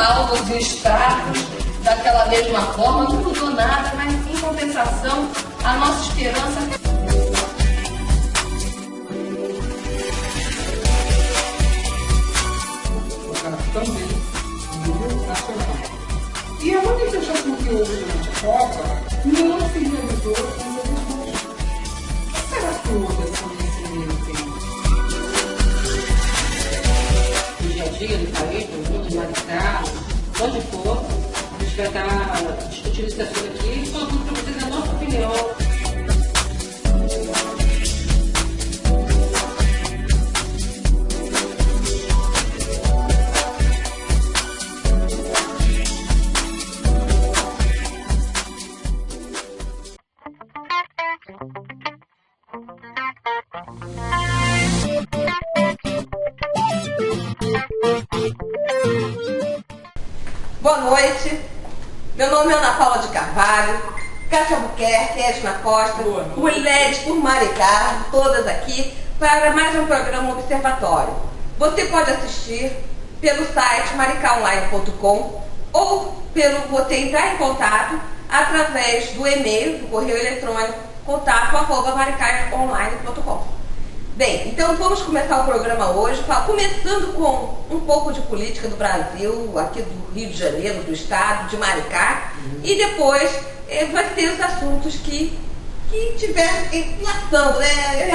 salvos e extratos daquela mesma forma, não mudou nada, mas em compensação, a nossa esperança... Também no nível nacional. E a manifestação que houve durante a Copa não se realizou com eles. O que será que houve nesse meio tempo? No dia a dia do país, do mundo, do Maricá, onde for, a gente vai estar discutindo esse assunto aqui e falando para vocês a nossa opinião. Boa noite, meu nome é Ana Paula de Carvalho, Cátia Albuquerque, Edna Costa, mulheres por Maricá, todas aqui, para mais um programa Observatório. Você pode assistir pelo site maricaonline.com ou você entrar em contato através do e-mail, do correio eletrônico, contato@maricaonline.com. Bem, então vamos começar o programa hoje, começando com um pouco de política do Brasil, aqui do Rio de Janeiro, do estado, de Maricá, e depois vai ter os assuntos que tiver passando, né?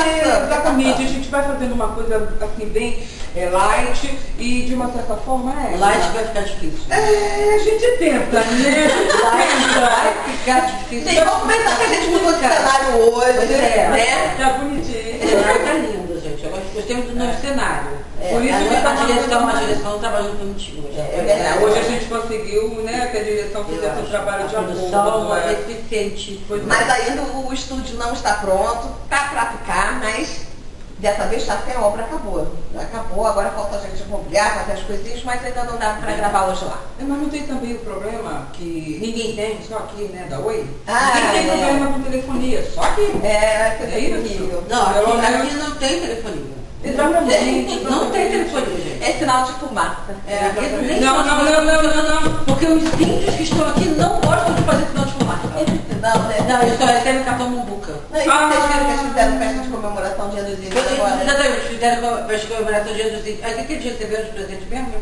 Exatamente, a gente vai fazendo uma coisa assim bem light e de uma certa forma Light vai ficar difícil. A gente tenta, né? Vai ficar difícil. Sim, vamos começar que a gente mudou de cenário hoje, né? Tá bonitinho. Tá lindo, gente. Eu gostei do novo cenário. Por isso que a direção trabalhou contigo hoje. É verdade. Hoje a gente conseguiu, né, que a direção fizesse um trabalho de produção apoio. eficiente. Mas ainda o estúdio não está pronto, tá para ficar, mas dessa vez até a obra acabou. Já acabou, agora falta a gente mobiliar, fazer as coisinhas, mas ainda não dá para gravar hoje lá. Mas não tem também o problema que ninguém tem, só aqui, né, da Oi? Ah, ninguém tem problema com telefonia, só aqui. É isso. nível. Não, aqui não tem telefonia. Exatamente. Não tem telefonia, gente. É sinal de fumaça. Não. Porque os índios que estão aqui não gostam de fazer sinal de fumaça. Não, né? Não, eles só recebem cartão Mumbuca. Não, e vocês viram que eles fizeram festa de comemoração do Dia dos Índios agora? Exatamente, fizeram festa de comemoração do Dia dos Índios. Aí que dia receberam de presente mesmo?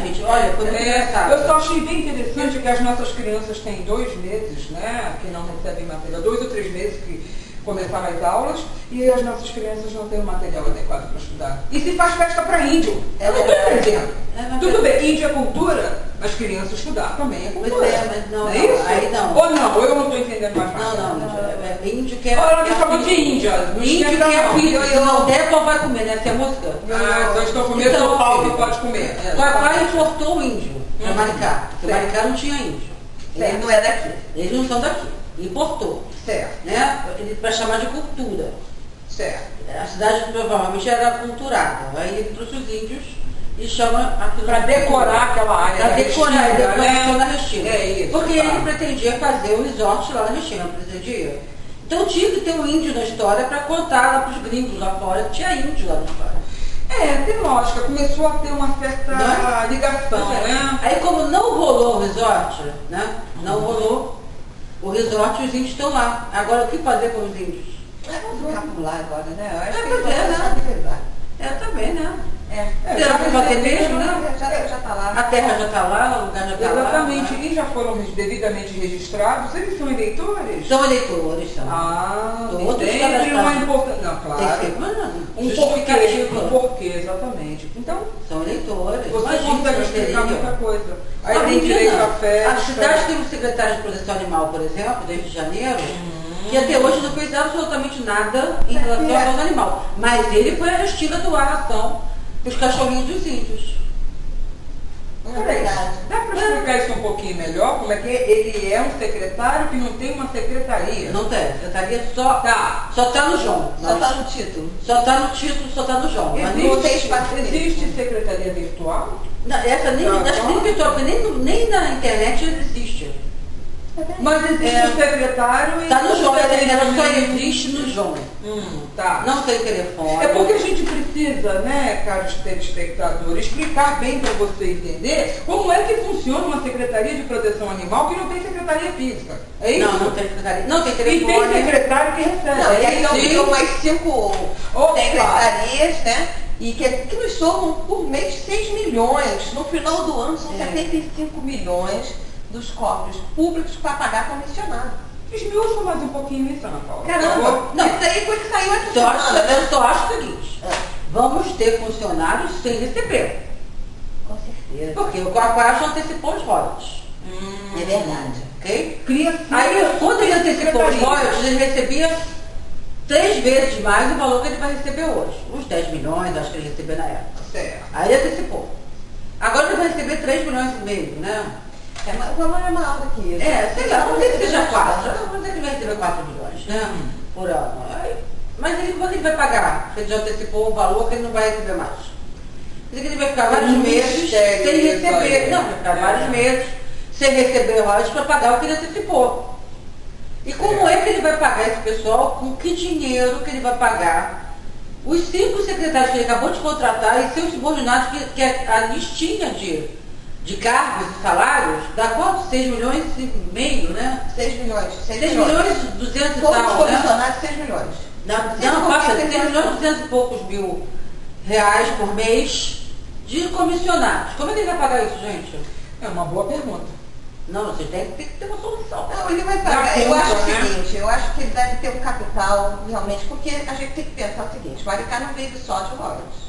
Gente, olha, foi muito engraçado. Eu só achei bem interessante que as nossas crianças têm 2 meses, né, que não recebem material, 2 ou 3 meses que começaram as aulas, e as nossas crianças não têm o material adequado para estudar. E se faz festa para índio. Eu não estou entendendo. Tudo bem, índio é cultura, mas criança estudar também é cultura. Pois mas não, é isso? Aí não. Ou não, eu não estou entendendo mais nada. Não, índio quer... Olha, ela me chamou de índia. Índio quer filho, se não der, qual vai comer, né? Se é música. Então estou comendo, então, Paulo não pode comer. O papai importou o índio para Maricá, porque Maricá não tinha índio. Ele não é daqui. Eles não são daqui. Importou. Certo. Né? Para chamar de cultura. Certo. A cidade provavelmente era aculturada. Aí ele trouxe os índios e chama aquilo... Para decorar aquela área. Para decorar a decoração da Restinga. É isso. Porque ele pretendia fazer um resort lá na Restinga, não pretendia? Então tinha que ter um índio na história para contar lá para os gringos lá fora que tinha índio lá na história. Tem lógica. Começou a ter uma certa ligação, né? Aí como não rolou o resort, né? Não rolou o resort, os índios estão lá. Agora o que fazer com os índios? Vamos ficar por lá agora, né? Eu acho que pois é, né? Também, né? Será que vai ter mesmo, né? Já está lá. A terra já está lá, o lugar já está lá. Exatamente. E já foram devidamente registrados. Eles são eleitores? São eleitores, são. Tem sempre uma importância. Não, claro. Tem sempre um porquê, exatamente. Então, são eleitores. Você consegue explicar muita coisa. Aí tem direito a festa. A cidade tem um secretário de proteção animal, por exemplo, desde janeiro, que até hoje não fez absolutamente nada em relação ao causa animal. Mas ele foi a Restinga doar a ação dos cachorrinhos dos índios. É verdade. Dá para explicar isso um pouquinho melhor? Como é que ele é um secretário que não tem uma secretaria? Não tem. A secretaria só tá no João. Só está no título. Só está no título, só está no João. Existe secretaria virtual? Não, essa nem, acho que nem virtual, porque nem na internet existe. Mas existe um secretário e... Está no João, ela só existe no João. Tá. Não tem telefone. É porque a gente precisa precisa, né, caros telespectadores, explicar bem para você entender como é que funciona uma Secretaria de Proteção Animal que não tem secretaria física. É isso? Não tem secretaria. Não tem E telefone. tem secretário que recebe. Não, e aí Sim. são mais 5 Opa. secretarias, né? E que nos somam por mês 6 milhões. No final do ano são 75 milhões dos cofres públicos para pagar comissionado. Esmiuça mais um pouquinho isso, Ana Paula. Caramba, Não. isso aí foi que saiu essa Eu só acho o seguinte, É. vamos ter funcionários sem receber. Com certeza. Porque o Quaquá já antecipou os royalties. É verdade. Ok? Cria Aí, quando ele antecipou os secretaria. royalties, ele recebia 3 vezes mais o valor que ele vai receber hoje. Uns 10 milhões, acho que ele recebeu na época. Certo. Aí ele antecipou. Agora ele vai receber 3 milhões e meio, né? O valor é maior do que isso. Sei lá, vamos dizer que seja 4. Vamos dizer que ele vai receber 4 milhões, né? Por ano. Aí, mas ele, como é que ele vai pagar? Porque ele já antecipou o valor que ele não vai receber mais. Quer dizer que ele vai ficar vários meses sem receber. Não, vai ficar vários meses sem receber royalties para pagar o que ele antecipou. E como é que ele vai pagar esse pessoal? Com que dinheiro que ele vai pagar? Os 5 secretários que ele acabou de contratar e seus subordinados, que a listinha de cargos e salários, dá quanto? 6 milhões e meio, né? 6 milhões. 6 milhões e 200 e Todos os tal, né? comissionados, 6 milhões. Não, passa 6 milhões e 200 e poucos mil reais por mês de comissionados. Como é que ele vai pagar isso, gente? É uma boa pergunta. Não, você tem que ter uma solução. Não, ele vai pagar. Eu conta, acho o né? seguinte, eu acho que ele deve ter um capital, realmente, porque a gente tem que pensar o seguinte, Maricá não vive só de royalties.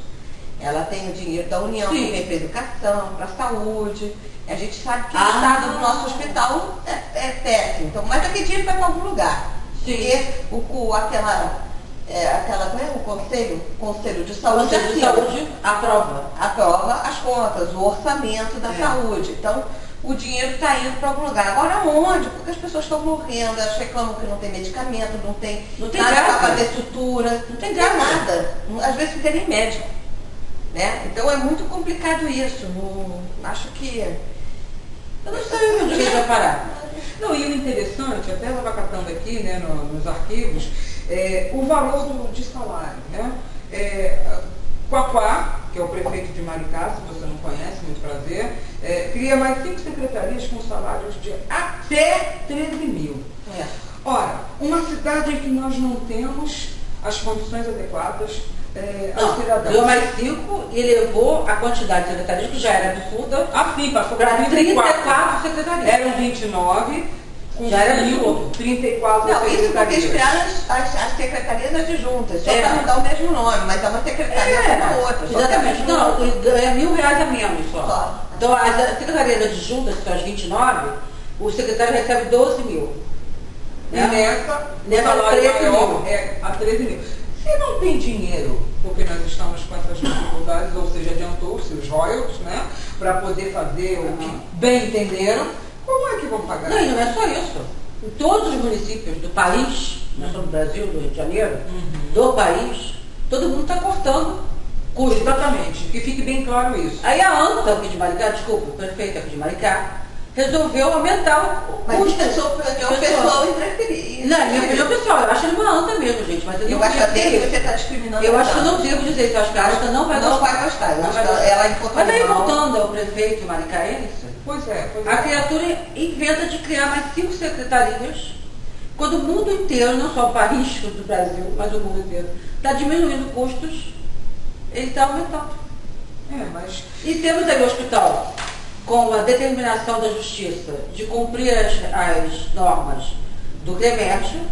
Ela tem o dinheiro da União, Sim. que vem para educação, para saúde. A gente sabe que o Ah. estado do nosso hospital é péssimo. Então, mas aquele dinheiro vai para algum lugar. Sim. Porque como é o Conselho de Saúde, Conselho de Saúde aprova as contas, o orçamento da saúde. Então, o dinheiro está indo para algum lugar. Agora onde? Porque as pessoas estão morrendo, elas reclamam que não tem medicamento, não tem nada gás, para fazer sutura, não tem nada. Às vezes fica nem médico. Né? Então é muito complicado isso. Acho que. Eu não sei onde ele vai parar. Não, e o interessante, até eu estava catando aqui, né, nos arquivos, o valor de salário, né? Quaquá, que é o prefeito de Maricá, se você não conhece, muito prazer, cria mais 5 secretarias com salários de até 13 mil. Ora, uma cidade em que nós não temos as condições adequadas aos cidadãos. Deu mais 5 e levou a quantidade de secretarias, que já era absurda, Assim, passou para para 34 secretarias. Eram 29, com Já era 5, absurdo. 34 Não, isso porque eles secretarias. criaram as secretarias adjuntas, só para não dar o mesmo nome, mas é uma secretaria como a outra. Só Exatamente. que é Não, ganha R$1.000 a menos só. Só. Então, as secretarias adjuntas, que são as 29, o secretário recebe 12 mil. E nessa Nessa 13 mil. é a 13 mil. Se não tem dinheiro, porque nós estamos com essas dificuldades, ou seja, adiantou-se os royalties, né, para poder fazer o que bem entenderam, como é que vão pagar? Não, e não é só isso. Em todos os municípios do país, nós somos do Brasil, do Rio de Janeiro, do país, todo mundo está cortando custos. Exatamente, que fique bem claro isso. Aí a ANTA aqui de Maricá, desculpa, o prefeito aqui de Maricá, resolveu aumentar o Mas custo. isso é sua opinião pessoal interferir. Não, minha opinião pessoal, eu acho ele uma anta mesmo, gente, mas eu Eu não acho devo até que dizer você isso. está discriminando. Eu acho que eu não devo dizer isso, eu acho que a anta não vai Não gostar. vai gostar, eu Não acho vai que gostar. ela encontrou Mas aí mal. voltando ao prefeito maricaense, Pois é. a criatura inventa de criar mais 5 secretarias, quando o mundo inteiro, não só o país do Brasil, mas o mundo inteiro, está diminuindo custos, ele está aumentando. Mas E temos aí o hospital com a determinação da justiça de cumprir as normas do CREMERGE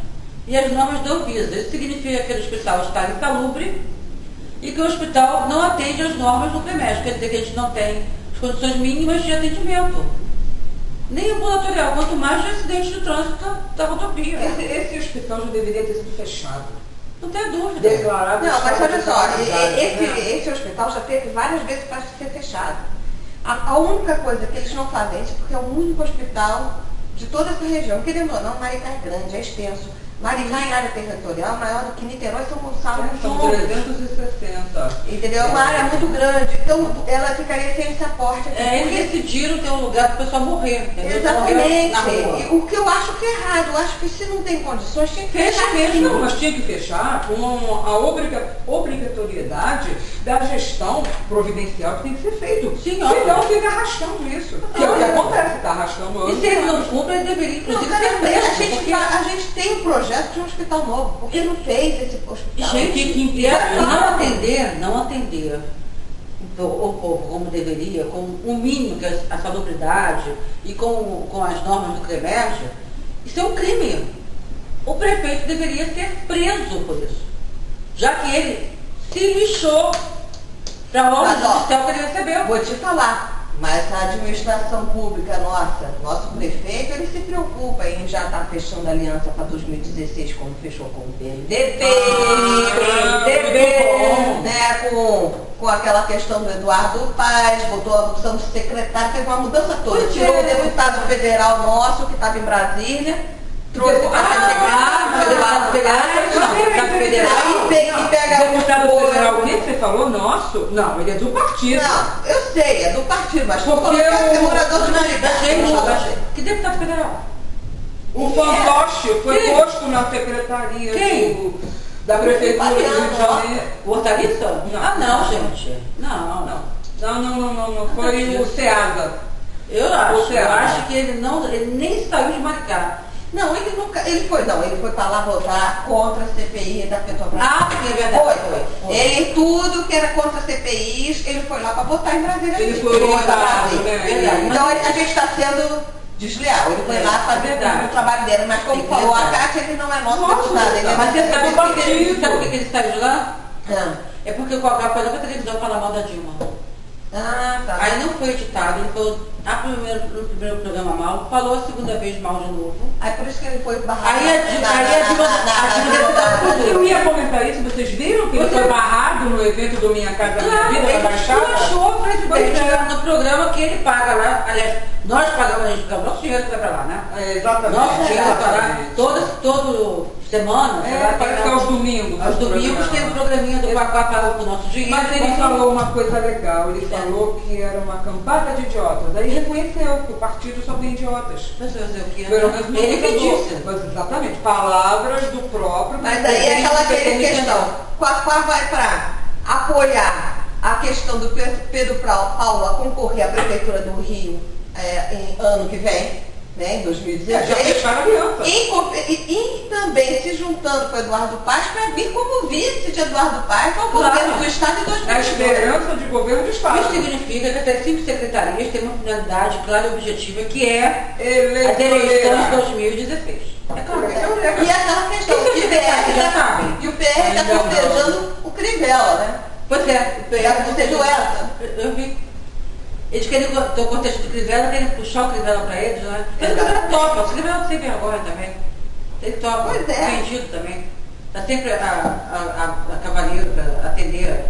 e as normas da Anvisa. Isso significa que o hospital está insalubre e que o hospital não atende às normas do CREMERGE. Quer dizer que a gente não tem as condições mínimas de atendimento. Nem ambulatorial, quanto mais de acidente de trânsito da rodovia. esse hospital já deveria ter sido fechado. Não tem dúvida. Declarado. Não, mas olha só, esse esse hospital já teve várias vezes para ser fechado. A única coisa que eles não fazem isso porque é o único hospital de toda essa região. Querendo ou não, Maricá é grande, é extenso. Maricá em área territorial maior do que Niterói e São Gonçalo São juntos. 360. Entendeu? É uma área muito grande. Então ela ficaria sem esse aporte aqui. Eles decidiram ter um lugar para o pessoal morrer, entendeu? Exatamente. Morrer na rua. E o que eu acho que é errado, eu acho que se não tem condições, tinha que Fecha fechar mesmo. Não, mas tinha que fechar com a obrigatoriedade da gestão providencial que tem que ser feito. Sim, senão óbvio. fica arrastando isso. Que é o que acontece, está arrastando E anos. se eles não cumprem, eles deveriam, Não, inclusive, cara, ser presos. a gente tem um projeto de um hospital novo. Por que não fez esse hospital? Gente, que e não atender o povo como deveria, com o mínimo que é a salubridade e com as normas do CREMERG, isso é um crime. O prefeito deveria ser preso por isso, já que ele se lixou para a obra judicial que ele recebeu. Vou te falar, mas a administração pública nossa, nosso prefeito, ele se preocupa em já estar fechando aliança para 2016, como fechou com o PMDB, né, com aquela questão do Eduardo Paes, botou a função de secretário, teve uma mudança toda. Tirou o deputado federal nosso, que estava em Brasília, trouxe para ser secretário, deputado federal. E pega Deputado federal, o que você falou? Nosso? Não, ele é do partido. Não, eu sei, é do partido, mas Porque é o- morador de Maricá. Que deputado federal? O fantoche foi Quem? posto na secretaria Quem? da Prefeitura do Rio de Janeiro. O hortaliça? Não. Ah, não, gente. Não. Não. Foi o SEASA. Eu acho Você que ele nem saiu de Maricá. Não, ele foi para lá votar contra a CPI da Petrobras. Ah, sim, é verdade. Foi. Ele, tudo que era contra a CPIs, ele foi lá para votar em Brasília. Ele foi orientado, né? Verdade. Então a gente está sendo desleal. Ele foi lá fazer verdade. o trabalho dele, mas como falou a Cátia, ele não é nosso deputado. Ele é Mas você sabe por partido. que ele saiu de lá? Ah, É porque o Cacá foi lá pra televisão falar mal da Dilma. tá. Aí não foi editado, ele falou no primeiro programa mal, falou a segunda vez mal de novo. Aí por isso que ele foi barrado. Aí a Dilma Eu ia comentar isso, vocês viram que ele foi barrado no evento do Minha Casa Minha Vida, na ele Baixada? achou o presidente no programa que ele paga lá. Aliás, nós pagamos, a gente paga o nosso dinheiro que vai pra lá, né? É, exatamente. Nosso dinheiro vai pra lá. Todo semana, sei lá, Parece que é aos domingos. aos domingos tem um programinha do Cacá pagou com o nosso dinheiro. Mas ele falou uma coisa legal, ele falou que era uma cambada de idiotas. Aí reconheceu que o partido só tem idiotas. Mas fazer o quê? Pelo menos Ele que falou. disse. Mas, exatamente, palavras do próprio. Mas aí é aquela questão. Qual vai para apoiar a questão do Pedro Paulo a concorrer à Prefeitura do Rio em ano que vem, né, em 2016. Já fecharam a aliança. E também se juntando com o Eduardo Paes para vir como vice de Eduardo Paes ao governo do Estado em A 2022. esperança de governo do Estado. Isso significa que até 5 secretarias têm uma finalidade clara e objetiva, que é a Eleitoreira. eleição de 2016. É claro. E aquela questão, O que o você PR já sabe? e o PR está Ainda não. festejando o Crivella, né? Pois é. Você viu essa? Eu vi. Eles querem, o contexto do Crivella, querem puxar o Crivella para eles, né? Mas o Crivella topa, o Crivella sem vergonha também. Ele topa, Pois é. vendido também. Está sempre a cavaleiro para atender.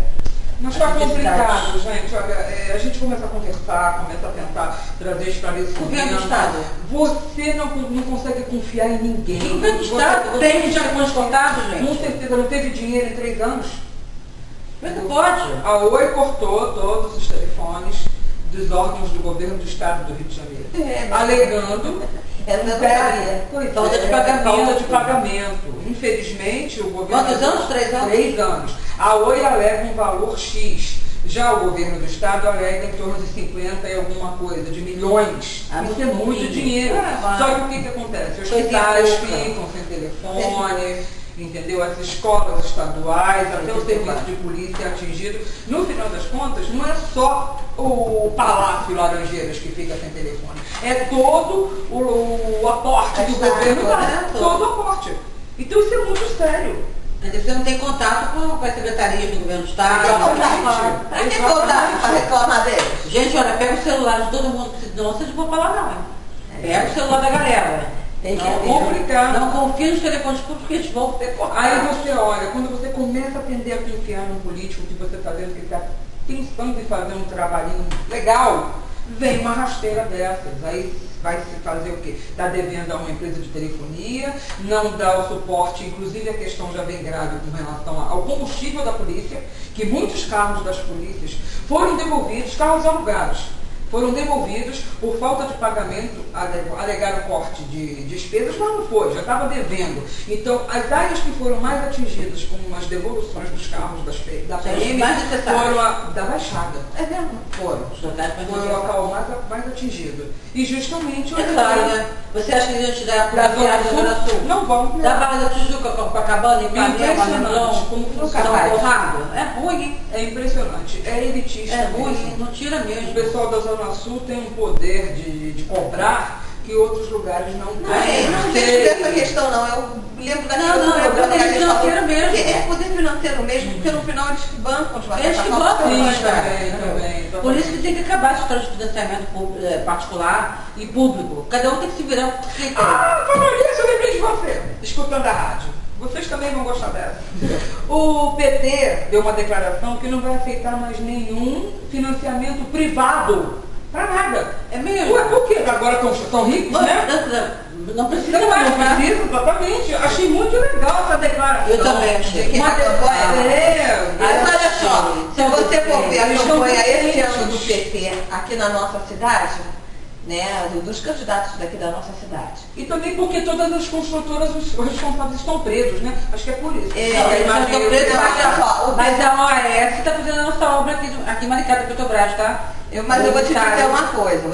Mas está as complicado, necessidades. gente. Olha, a gente começa a conversar, começa a tentar trazer esclarecimento. Governo do Estado. Você não consegue confiar em ninguém. O governo do Você Estado tem já com os contatos, gente. Com certeza não teve dinheiro em 3 anos. Como é que pode? A Oi cortou todos os telefones dos órgãos do governo do Estado do Rio de Janeiro, alegando Essa eu não sabia. Pois Falta de é, pagamento. falta de pagamento. Infelizmente, o governo... Quantos anos? 3 anos? 3 anos. A Oi alega um valor X. Já o governo do Estado alega em torno de 50 e alguma coisa, de milhões. Ah, Isso é muito dinheiro. Ah, Só que o que acontece? Os Foi hospitais pouca. ficam sem telefone, entendeu? As escolas estaduais, até o serviço de polícia é atingido. No final das contas, não é só o Palácio Laranjeiras que fica sem telefone. É todo o aporte do governo, né? todo o aporte. Então isso é muito sério. Você não tem contato com as secretarias do governo do Estado. Exatamente. Pra que voltar para reclamar deles? Gente, olha, pega o celular de todo mundo que se não, vocês não vão falar não, hein? Pega o celular da galera. Tem que Não, ver. complicado. Não confia nos telefones públicos que eles vão ter Aí você olha, quando você começa a tender a confiar num político que você está vendo que está pensando em fazer um trabalhinho legal, vem uma rasteira dessas. Aí vai se fazer o quê? Está devendo a uma empresa de telefonia, não dá o suporte, inclusive a questão já vem grave com relação ao combustível da polícia, que muitos carros das polícias foram devolvidos, carros alugados, foram devolvidos por falta de pagamento, alegaram corte de despesas, mas não foi, já estava devendo. Então, as áreas que foram mais atingidas com as devoluções dos carros da PM foram da Baixada. É mesmo? Foram. Foi o local mais atingido. E justamente... É claro, né? Você acha que eles tirar para a Zona Sul? Não vão. Da Barra da Tijuca, Copacabana, Ipanema, Leblon, como funciona porrada? É ruim. É impressionante. É elitista. É ruim, não tira mesmo. O pessoal da Zona Sul tem um poder de cobrar que outros lugares não têm. Não vejo dessa questão, não. Eu lembro daquele é poder financeiro mesmo. É poder financeiro mesmo, porque no final eles que bancam os Eles que bancam, também. Por isso que tem que acabar esse história de financiamento particular e público. Cada um tem que se virar por que tem. Falando nisso, eu lembrei de você, escutando a rádio. Vocês também vão gostar dessa. O PT deu uma declaração que não vai aceitar mais nenhum financiamento privado. Pra nada. É mesmo? Ué, por quê? Agora estão ricos, né? Não precisa Não mais, né? precisa, exatamente. Achei muito legal essa declaração. Eu também achei. Mas olha só, se você for ver a eles campanha estão esse ano do contentes. PT aqui na nossa cidade, né, dos candidatos daqui da nossa cidade. E também porque todas as construtoras, os responsáveis estão presos, né? Acho que é por isso. Eles estão presos, mas a OAS está fazendo a nossa obra aqui em Maricá, da Petrobras, tá? Mas eu vou te dizer uma coisa,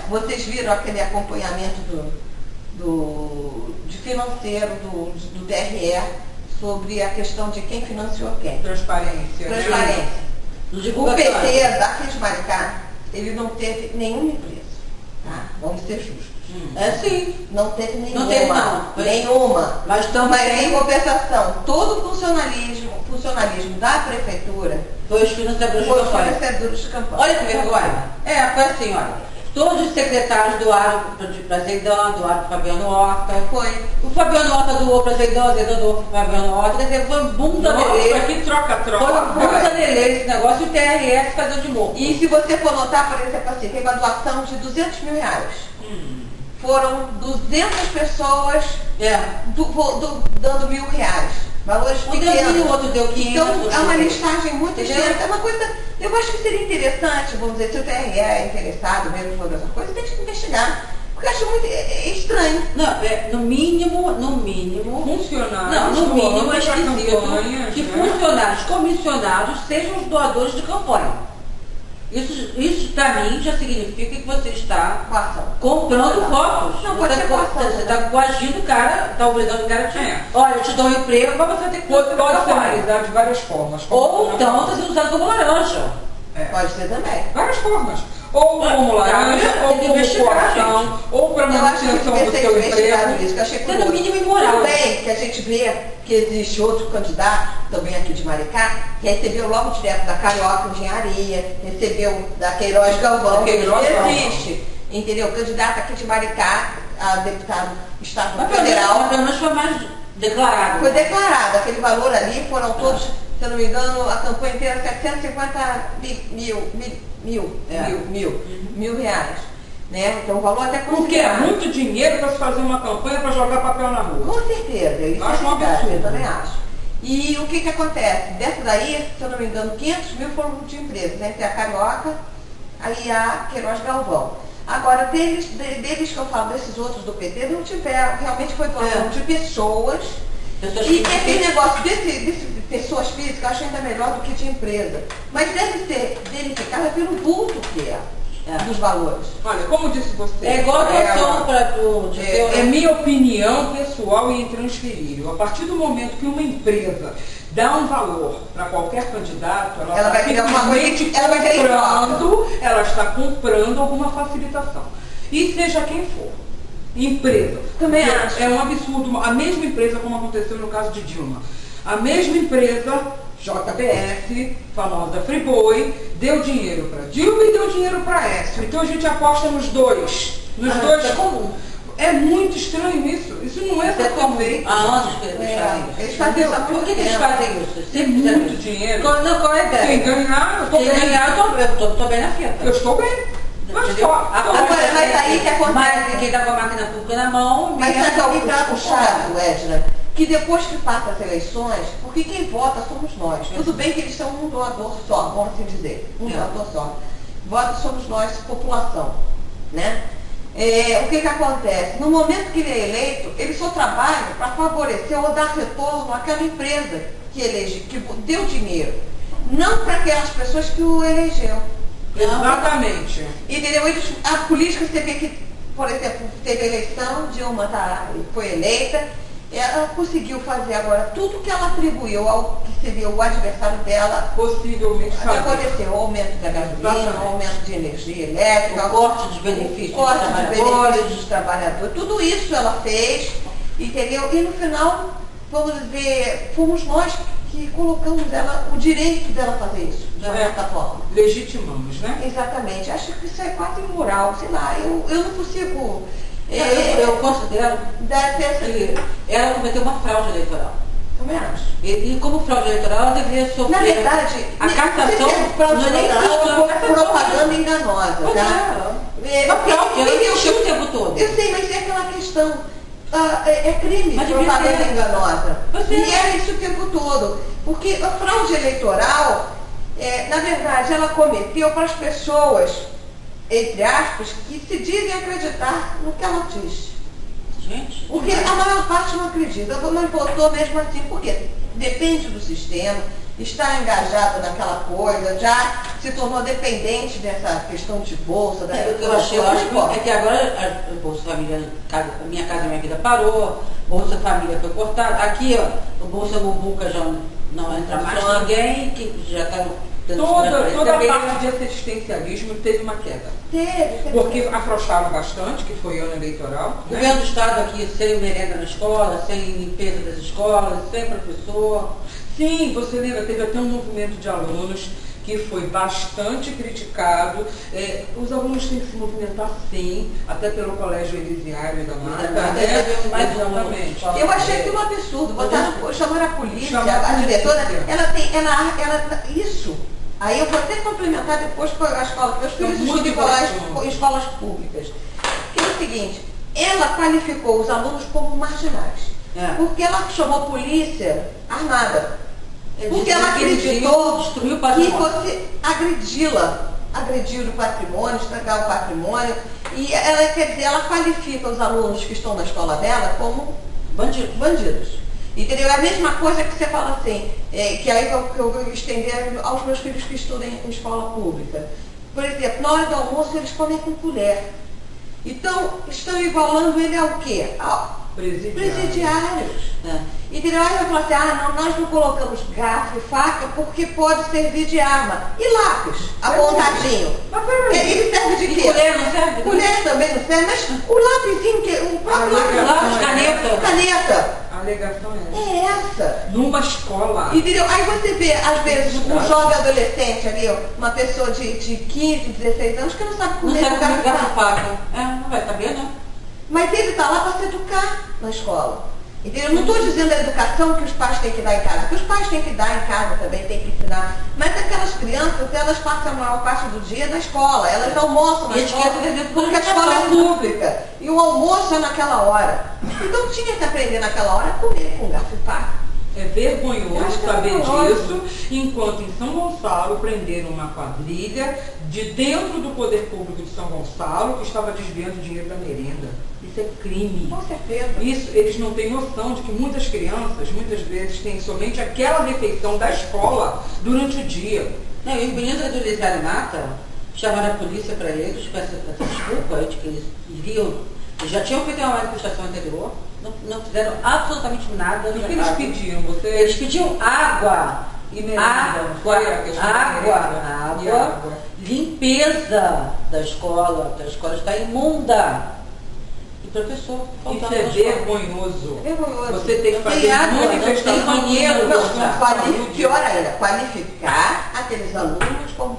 vocês viram aquele acompanhamento de financeiro do TRE sobre a questão de quem financiou quem? Transparência. O PT daqui de Maricá, ele não teve nenhuma empresa, tá? Vamos ser justos. É sim. Não teve nenhuma. Não teve não. Nenhuma. Mas em compensação, todo o funcionalismo da prefeitura foi os financiadores de campanha. Olha que vergonha. Foi assim, olha. Todos os secretários doaram para Zeidan, doaram para Fabiano Horta. Foi. O Fabiano Horta doou para Zeidan, Zeidan doou para Fabiano Horta. Quer dizer, foi um bunda Nossa, que troca-troca. Foi um bunda delay esse negócio e o TRS fazendo de novo. E se você for notar, por exemplo, assim, teve uma doação de R$200 mil. Foram 200 pessoas dando R$1.000. Valores pequenos. O outro deu 500. Então, é uma listagem muito extensa. É uma coisa, eu acho que seria interessante, vamos dizer, se o TRE é interessado mesmo sobre essa coisa, tem que investigar. Porque eu acho muito estranho. Não, no mínimo. Funcionários. Não, no mínimo é esquisito que né? funcionários comissionados sejam os doadores de campanha. Isso para mim já significa que você está comprando votos. Não, pode ser coação. Você está coagindo o cara, está obrigando o cara a olha, eu te dou um emprego, mas você tem que pode ser realizado de várias formas. Ou então está sendo usado como laranja. Pode ser também. Várias formas. Ou como laranja, ou como coação, ou para manutenção do seu emprego. Isso que eu achei curioso. No mínimo imoral. Tudo bem que a gente vê que existe outro candidato, também aqui de Maricá, que recebeu logo direto da Carioca Engenharia, recebeu da Queiroz Galvão. Existe, entendeu? Candidato aqui de Maricá, a deputado estadual federal. Mas pelo menos foi mais declarado. Foi declarado. Aquele valor ali foram todos, se eu não me engano, a campanha inteira, 750 mil reais. Né? Então o valor até porque é muito dinheiro para se fazer uma campanha para jogar papel na rua. Com certeza, isso acho é verdade, eu também acho. E o que acontece? Dessa daí, se eu não me engano, 500 mil foram de empresas, entre a Carioca e a Queiroz Galvão. Agora, deles que eu falo, desses outros do PT, não tiveram, realmente foi doação de pessoas. E aquele negócio desse pessoas físicas, eu acho ainda melhor do que de empresa. Mas deve ser verificada pelo bulto que é. Dos valores. Olha, como disse você, é igual a doação para é minha opinião pessoal e intransferível. A partir do momento que uma empresa dá um valor para qualquer candidato, ela está simplesmente ela está comprando alguma facilitação. E seja quem for. Empresa. Também acho. É um absurdo. A mesma empresa, como aconteceu no caso de Dilma. A mesma empresa, JBS, famosa Friboi, deu dinheiro para Dilma e deu dinheiro para Écio. Então a gente aposta nos dois. Nos dois. É comum. É muito estranho isso. Isso não é comum. Há anos que eles fazem isso. Eles fazem isso. Por que eles fazem isso? Tem muito dinheiro. Qual é a ideia? Quem ganhar, eu estou bem na fita. Eu estou bem. Entendeu? Mas aí que acontece. Mas quem está com a máquina pública na mão... Mas sabe o que está puxado, Edna? Que depois que passa as eleições, porque quem vota somos nós. Tudo bem que eles são um doador só, vamos assim dizer. Um doador só. Vota somos nós, população. Né? O que acontece? No momento que ele é eleito, ele só trabalha para favorecer ou dar retorno àquela empresa que deu dinheiro. Não para aquelas pessoas que o elegeu. Exatamente. Entendeu? A política, você vê que, por exemplo, teve eleição, Dilma foi eleita, ela conseguiu fazer agora tudo que ela atribuiu ao que seria o adversário dela. Possivelmente fazer. Aconteceu o aumento da gasolina, o aumento de energia elétrica, o corte dos benefícios dos trabalhadores. Tudo isso ela fez, entendeu? E no final, vamos dizer, fomos nós que colocamos o direito dela fazer isso, de uma certa forma. Legitimamos, né? Exatamente. Acho que isso é quase imoral, sei lá, eu não consigo... Eu considero que ela cometeu uma fraude eleitoral. Também acho. E como fraude eleitoral, ela deveria sofrer... Na verdade, a captação fraude não é nem eleitoral, propaganda enganosa, tá? Uma fraude, ela mentiu o tempo todo. Eu sei, mas é aquela questão... é crime, propaganda enganosa. E era isso o tempo todo. Porque a fraude eleitoral, na verdade, ela cometeu para as pessoas, entre aspas, que se dizem acreditar no que ela diz. Gente. Porque a maior parte não acredita, mas votou mesmo assim, porque depende do sistema, está engajado naquela coisa, já se tornou dependente dessa questão de bolsa, da eu acho é que agora a Bolsa Família, Minha Casa Minha Vida parou, Bolsa Família foi cortada. Aqui, ó, o Bolsa Muvuca já não entra mais ninguém, que já está... Toda a parte de assistencialismo teve uma queda. Porque afrouxaram bastante, que foi ano eleitoral. O governo do Estado aqui sem merenda na escola, sem limpeza das escolas, sem professor. Sim, você lembra, teve até um movimento de alunos que foi bastante criticado. Os alunos têm que se movimentar sim, até pelo Colégio Elisiário da Mata. Exatamente. Eu achei aquilo um absurdo. Chamar a polícia, a diretora, isso. Aí eu vou até complementar depois com a escola, porque meus filhos estudam em escolas públicas. Que é o seguinte, ela qualificou os alunos como marginais. Porque ela chamou a polícia armada. Porque ela acreditou que fosse agredir o patrimônio, estragar o patrimônio. E ela, quer dizer, ela qualifica os alunos que estão na escola dela como bandidos. Entendeu? É a mesma coisa que você fala assim, que aí eu vou estender aos meus filhos que estudam em escola pública. Por exemplo, na hora do almoço eles comem com colher. Então, estão igualando ele ao quê? Presidiários. Entendeu? Aí eu falo assim, nós não colocamos garfo e faca porque pode servir de arma. E lápis, apontadinho. Ele serve de quê? Colher não serve? Colher também não serve, mas o lápisinho, o próprio lápis, caneta. A alegação é essa. Numa escola. Entendeu? Aí você vê, às vezes, um jovem adolescente ali, uma pessoa de 15, 16 anos que não sabe comer garfo e faca. Não vai saber, né? Mas ele está lá para se educar na escola. Entendeu? Eu não estou dizendo a educação que os pais têm que dar em casa, que os pais têm que dar em casa também, têm que ensinar. Mas aquelas crianças, elas passam a maior parte do dia na escola, elas almoçam na escola, porque a escola é pública. E o almoço é naquela hora. Então tinha que aprender naquela hora a comer com garfo e faca. É vergonhoso saber disso, enquanto em São Gonçalo prenderam uma quadrilha de dentro do poder público de São Gonçalo que estava desviando dinheiro da merenda. Isso é crime. Com certeza. Isso, eles não têm noção de que muitas crianças, muitas vezes, têm somente aquela refeição da escola durante o dia. Não, e os meninos do Elisiário Mata chamaram a polícia para eles com essa desculpa de que eles iriam, já tinham feito uma manifestação anterior, não fizeram absolutamente nada. O que eles pediam? Eles pediam água. E merenda. Água, limpeza da escola, que a escola está imunda. E professor, isso é vergonhoso. Você tem que fazer manifestação. Banheiro. Pior ainda, qualificar aqueles alunos como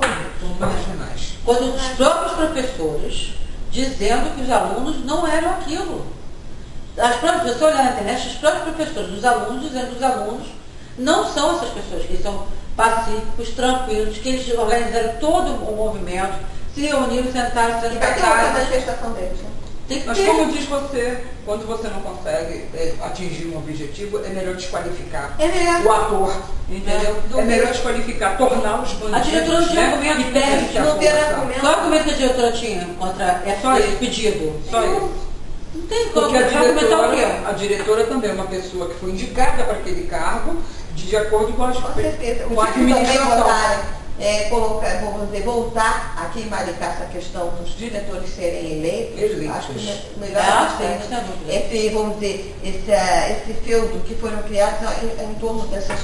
marginais. Quando os próprios professores dizendo que os alunos não eram aquilo. As próprias pessoas olhando na internet, os próprios professores dos alunos dizendo que os alunos não são essas pessoas, que eles são pacíficos, tranquilos, que eles organizaram todo o movimento, se reuniram, sentaram, E vai ter outra manifestação deles, né? Tem que Mas ter. como diz você, quando você não consegue atingir um objetivo, é melhor desqualificar É melhor. o ator, entendeu? É melhor desqualificar, tornar os bandidos, A diretora não tinha argumento, e perde que a não ter força. argumento. Qual argumento que a diretora tinha contra Só esse isso. pedido? Só isso. Não tem como Porque argumentar o quê? a diretora também é uma pessoa que foi indicada para aquele cargo de acordo com as Com certeza. com a O que também administração. votaram, vamos dizer, voltar aqui em Maricá essa questão dos diretores serem eleitos. Acho que é melhor Sim, sem dúvida. vamos dizer, esse feudo que foram criados em torno dessas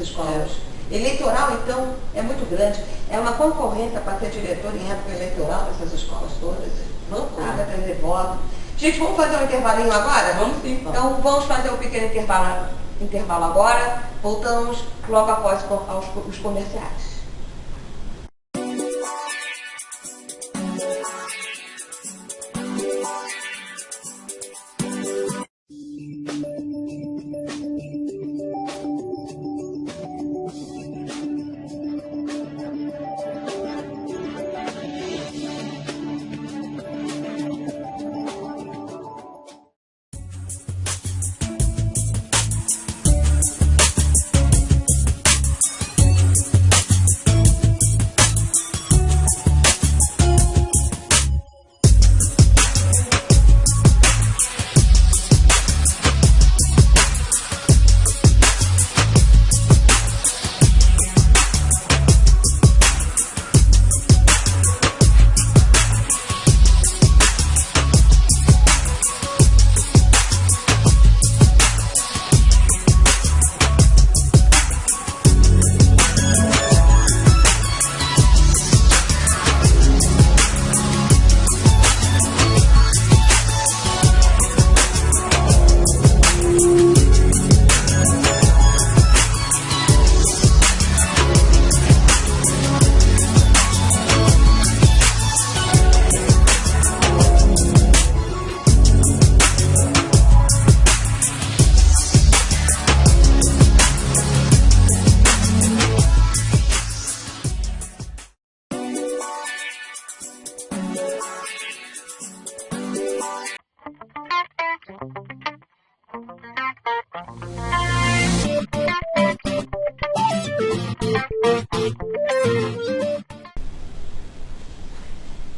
escolas. Eleitoral, então, é muito grande. É uma concorrência para ser diretor em época eleitoral dessas escolas todas. Loucura, trazer voto. Gente, vamos fazer um intervalinho agora? Vamos sim. Então, vamos fazer um pequeno intervalo agora. Voltamos logo após os comerciais.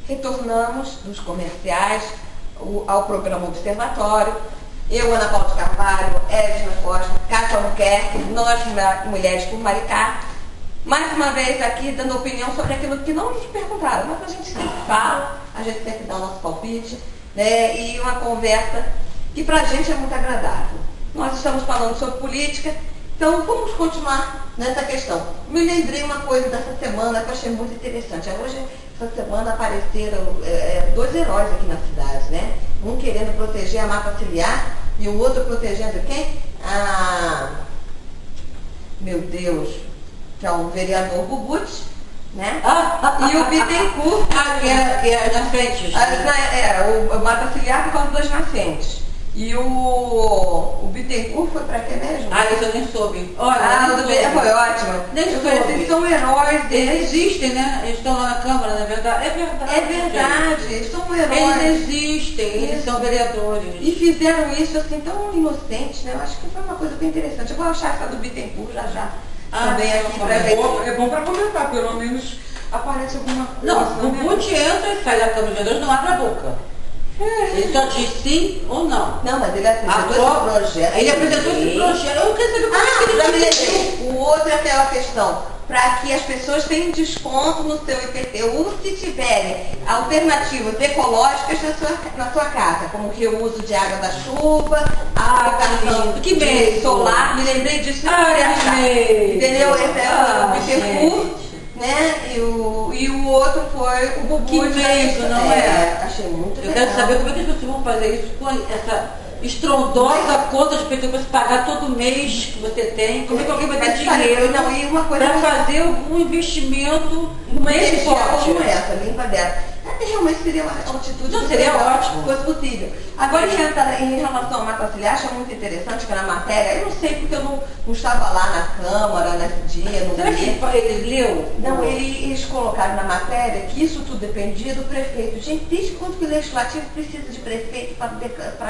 Retornamos dos comerciais ao programa Observatório. Eu, Ana Paula de Carvalho, Edna Costa, Cátia Albuquerque, nós mulheres por Maricá, mais uma vez aqui dando opinião sobre aquilo que não nos perguntaram, mas a gente sempre fala, a gente sempre dá o nosso palpite, né? E uma conversa que pra gente é muito agradável. Nós estamos falando sobre política, então vamos continuar nessa questão. Me lembrei uma coisa dessa semana que eu achei muito interessante. Hoje, essa semana, apareceram dois heróis aqui na cidade, né? Um querendo proteger a mata ciliar e o outro protegendo quem? Meu Deus, que é o vereador Bubuti, né? E o Bittencourt, que é nas frentes. o mata ciliar por causa das nascentes. E o Bittencourt foi pra quê mesmo? Isso eu nem soube. Olha, foi ótimo. Nem Eu soube. falei, eles são heróis Eles deles. existem, né? Eles estão lá na Câmara, na verdade. É verdade. É verdade, eles são heróis. Eles existem, eles são vereadores. E fizeram isso assim tão inocente, né? Eu acho que foi uma coisa bem interessante. Eu vou achar essa do Bittencourt já. Também aqui pra ver. É bom para comentar, pelo menos aparece alguma coisa. Não, o Buti entra e sai da Câmara de Vereadores, não abre a boca. Ele só diz sim ou não. Não, mas ele apresentou esse projeto. Ele apresentou esse projeto. Eu quero saber como é que Já me ele lembrei. O outro é aquela questão, para que as pessoas tenham desconto no seu IPTU se tiverem alternativas ecológicas na sua casa, como o reuso de água da chuva, a colocação que bem, solar. Me lembrei disso. Entendeu? Esse é o Bittencourt. Né? E o outro foi o Bubuti. Que mesmo, não é? Achei muito Eu legal. quero saber como é que as pessoas vão fazer isso com essa estrondosa conta de PT para você pagar todo mês que você tem. Como é que alguém vai ter dinheiro para fazer um investimento nesse porte? Como essa, limpa dela. realmente seria uma atitude Não, muito seria legal, ótimo. se fosse possível. Agora, em relação à mata ciliar, acho muito interessante que na matéria, eu não sei porque eu não estava lá na Câmara nesse dia, não Será vi. que ele leu? Não, eles colocaram na matéria que isso tudo dependia do prefeito. Gente, desde quando que o legislativo precisa de prefeito para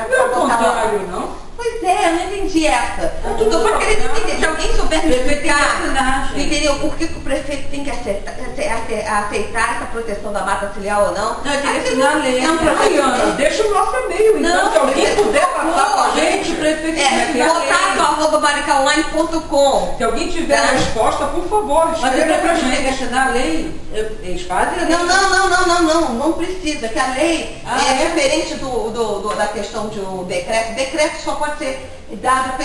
Não é o botar lá? contrário, não? Pois é, eu não entendi essa. Eu estou só querendo entender. Se alguém souber me Prefeito tem que explicar, assinar, gente. entendeu? Por que o prefeito tem que aceitar essa proteção da mata ciliar ou não? Não, ele tem que assinar a lei. É um processo. Mariana, deixa o nosso e-mail, então, Não, se alguém puder passar com a gente. o prefeito tem que assinar a lei. contato@maricaonline.com. Se alguém tiver a resposta, por favor, Mas o escreva pra prefeito tem que gente. assinar a lei? Eles fazem a lei? Não precisa, que a lei é diferente da questão de um decreto. Decreto só pode ser dado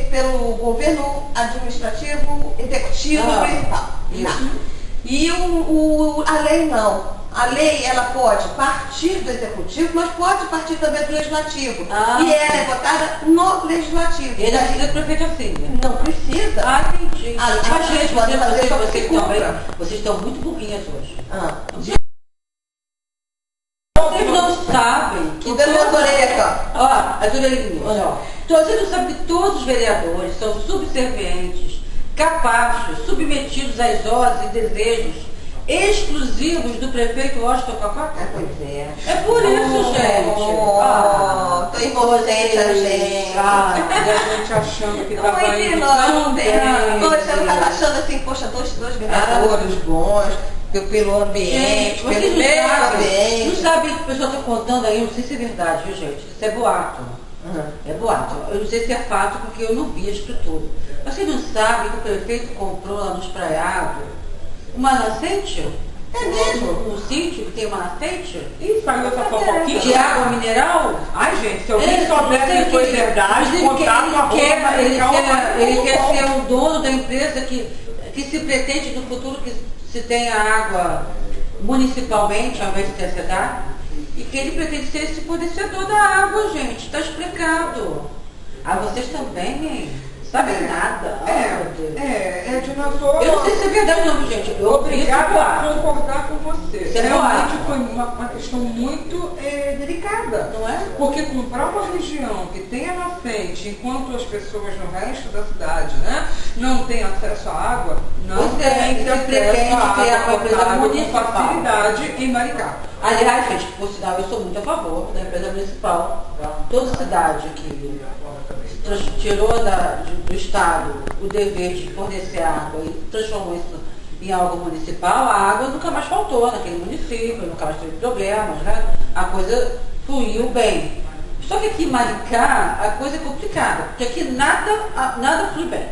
pelo governo administrativo, executivo principal. Isso. Tá. E a lei não. A lei, ela pode partir do executivo, mas pode partir também do legislativo. Ah, E ela é votada no legislativo. Ele precisa do prefeito assina. Não precisa. Ah, entendi. Ah, Mas, gente, pode fazer só que vocês cumpra. estão muito burrinhas hoje. Ah. Vocês não sabem que Então, minhas orelhas, ó. As orelhinhas, olha, ó. Então, vocês não sabem que todos os vereadores são subservientes, capazes, submetidos às ordens e desejos exclusivos do prefeito Washington Cacá? Pois é. É por isso, gente. Tô inocente, a gente. E a gente achando que tava Entre indo nós, tão bem. Poxa, eu tava achando assim, poxa, dois vereadores bons, pelo ambiente, Gente, pelo vocês meio não ambiente. sabem que o pessoal está contando aí, não sei se é verdade, viu, gente? Isso é boato. É boato. Eu não sei se é fato porque eu não vi a escritura. Vocês não sabem que o prefeito comprou lá no Espraiado uma nascente? É mesmo? Um sítio que tem uma nascente? Ih, saiu essa fofoquinha. De água mineral? Ai, gente, se alguém Ele- souber sei que foi que- verdade, ele contato ele quer ser o dono da empresa que se pretende no futuro que se tenha água municipalmente, ao invés de ter cidade, e que ele pretende ser esse fornecedor da água, gente. Está explicado. Ah, vocês também, hein? Sabem nada. Ah, meu Deus. Edna, eu sou Eu não sei se é verdade não, gente. Eu ouvi isso obrigada a lá. concordar com você. Isso é Realmente boato. foi uma questão muito delicada. Não é? Porque comprar uma região que tenha nascente, enquanto as pessoas no resto da cidade, né, não têm acesso à água, não Pois é, tem se acesso pretende à ter água uma empresa potável com municipal. facilidade em Maricá. Aliás, gente, por sinal, eu sou muito a favor da empresa municipal. Toda cidade que tirou do Estado o dever de fornecer água e transformou isso em algo municipal, a água nunca mais faltou naquele município, nunca mais teve problemas, né? A coisa fluiu bem. Só que aqui em Maricá a coisa é complicada, porque aqui nada flui bem.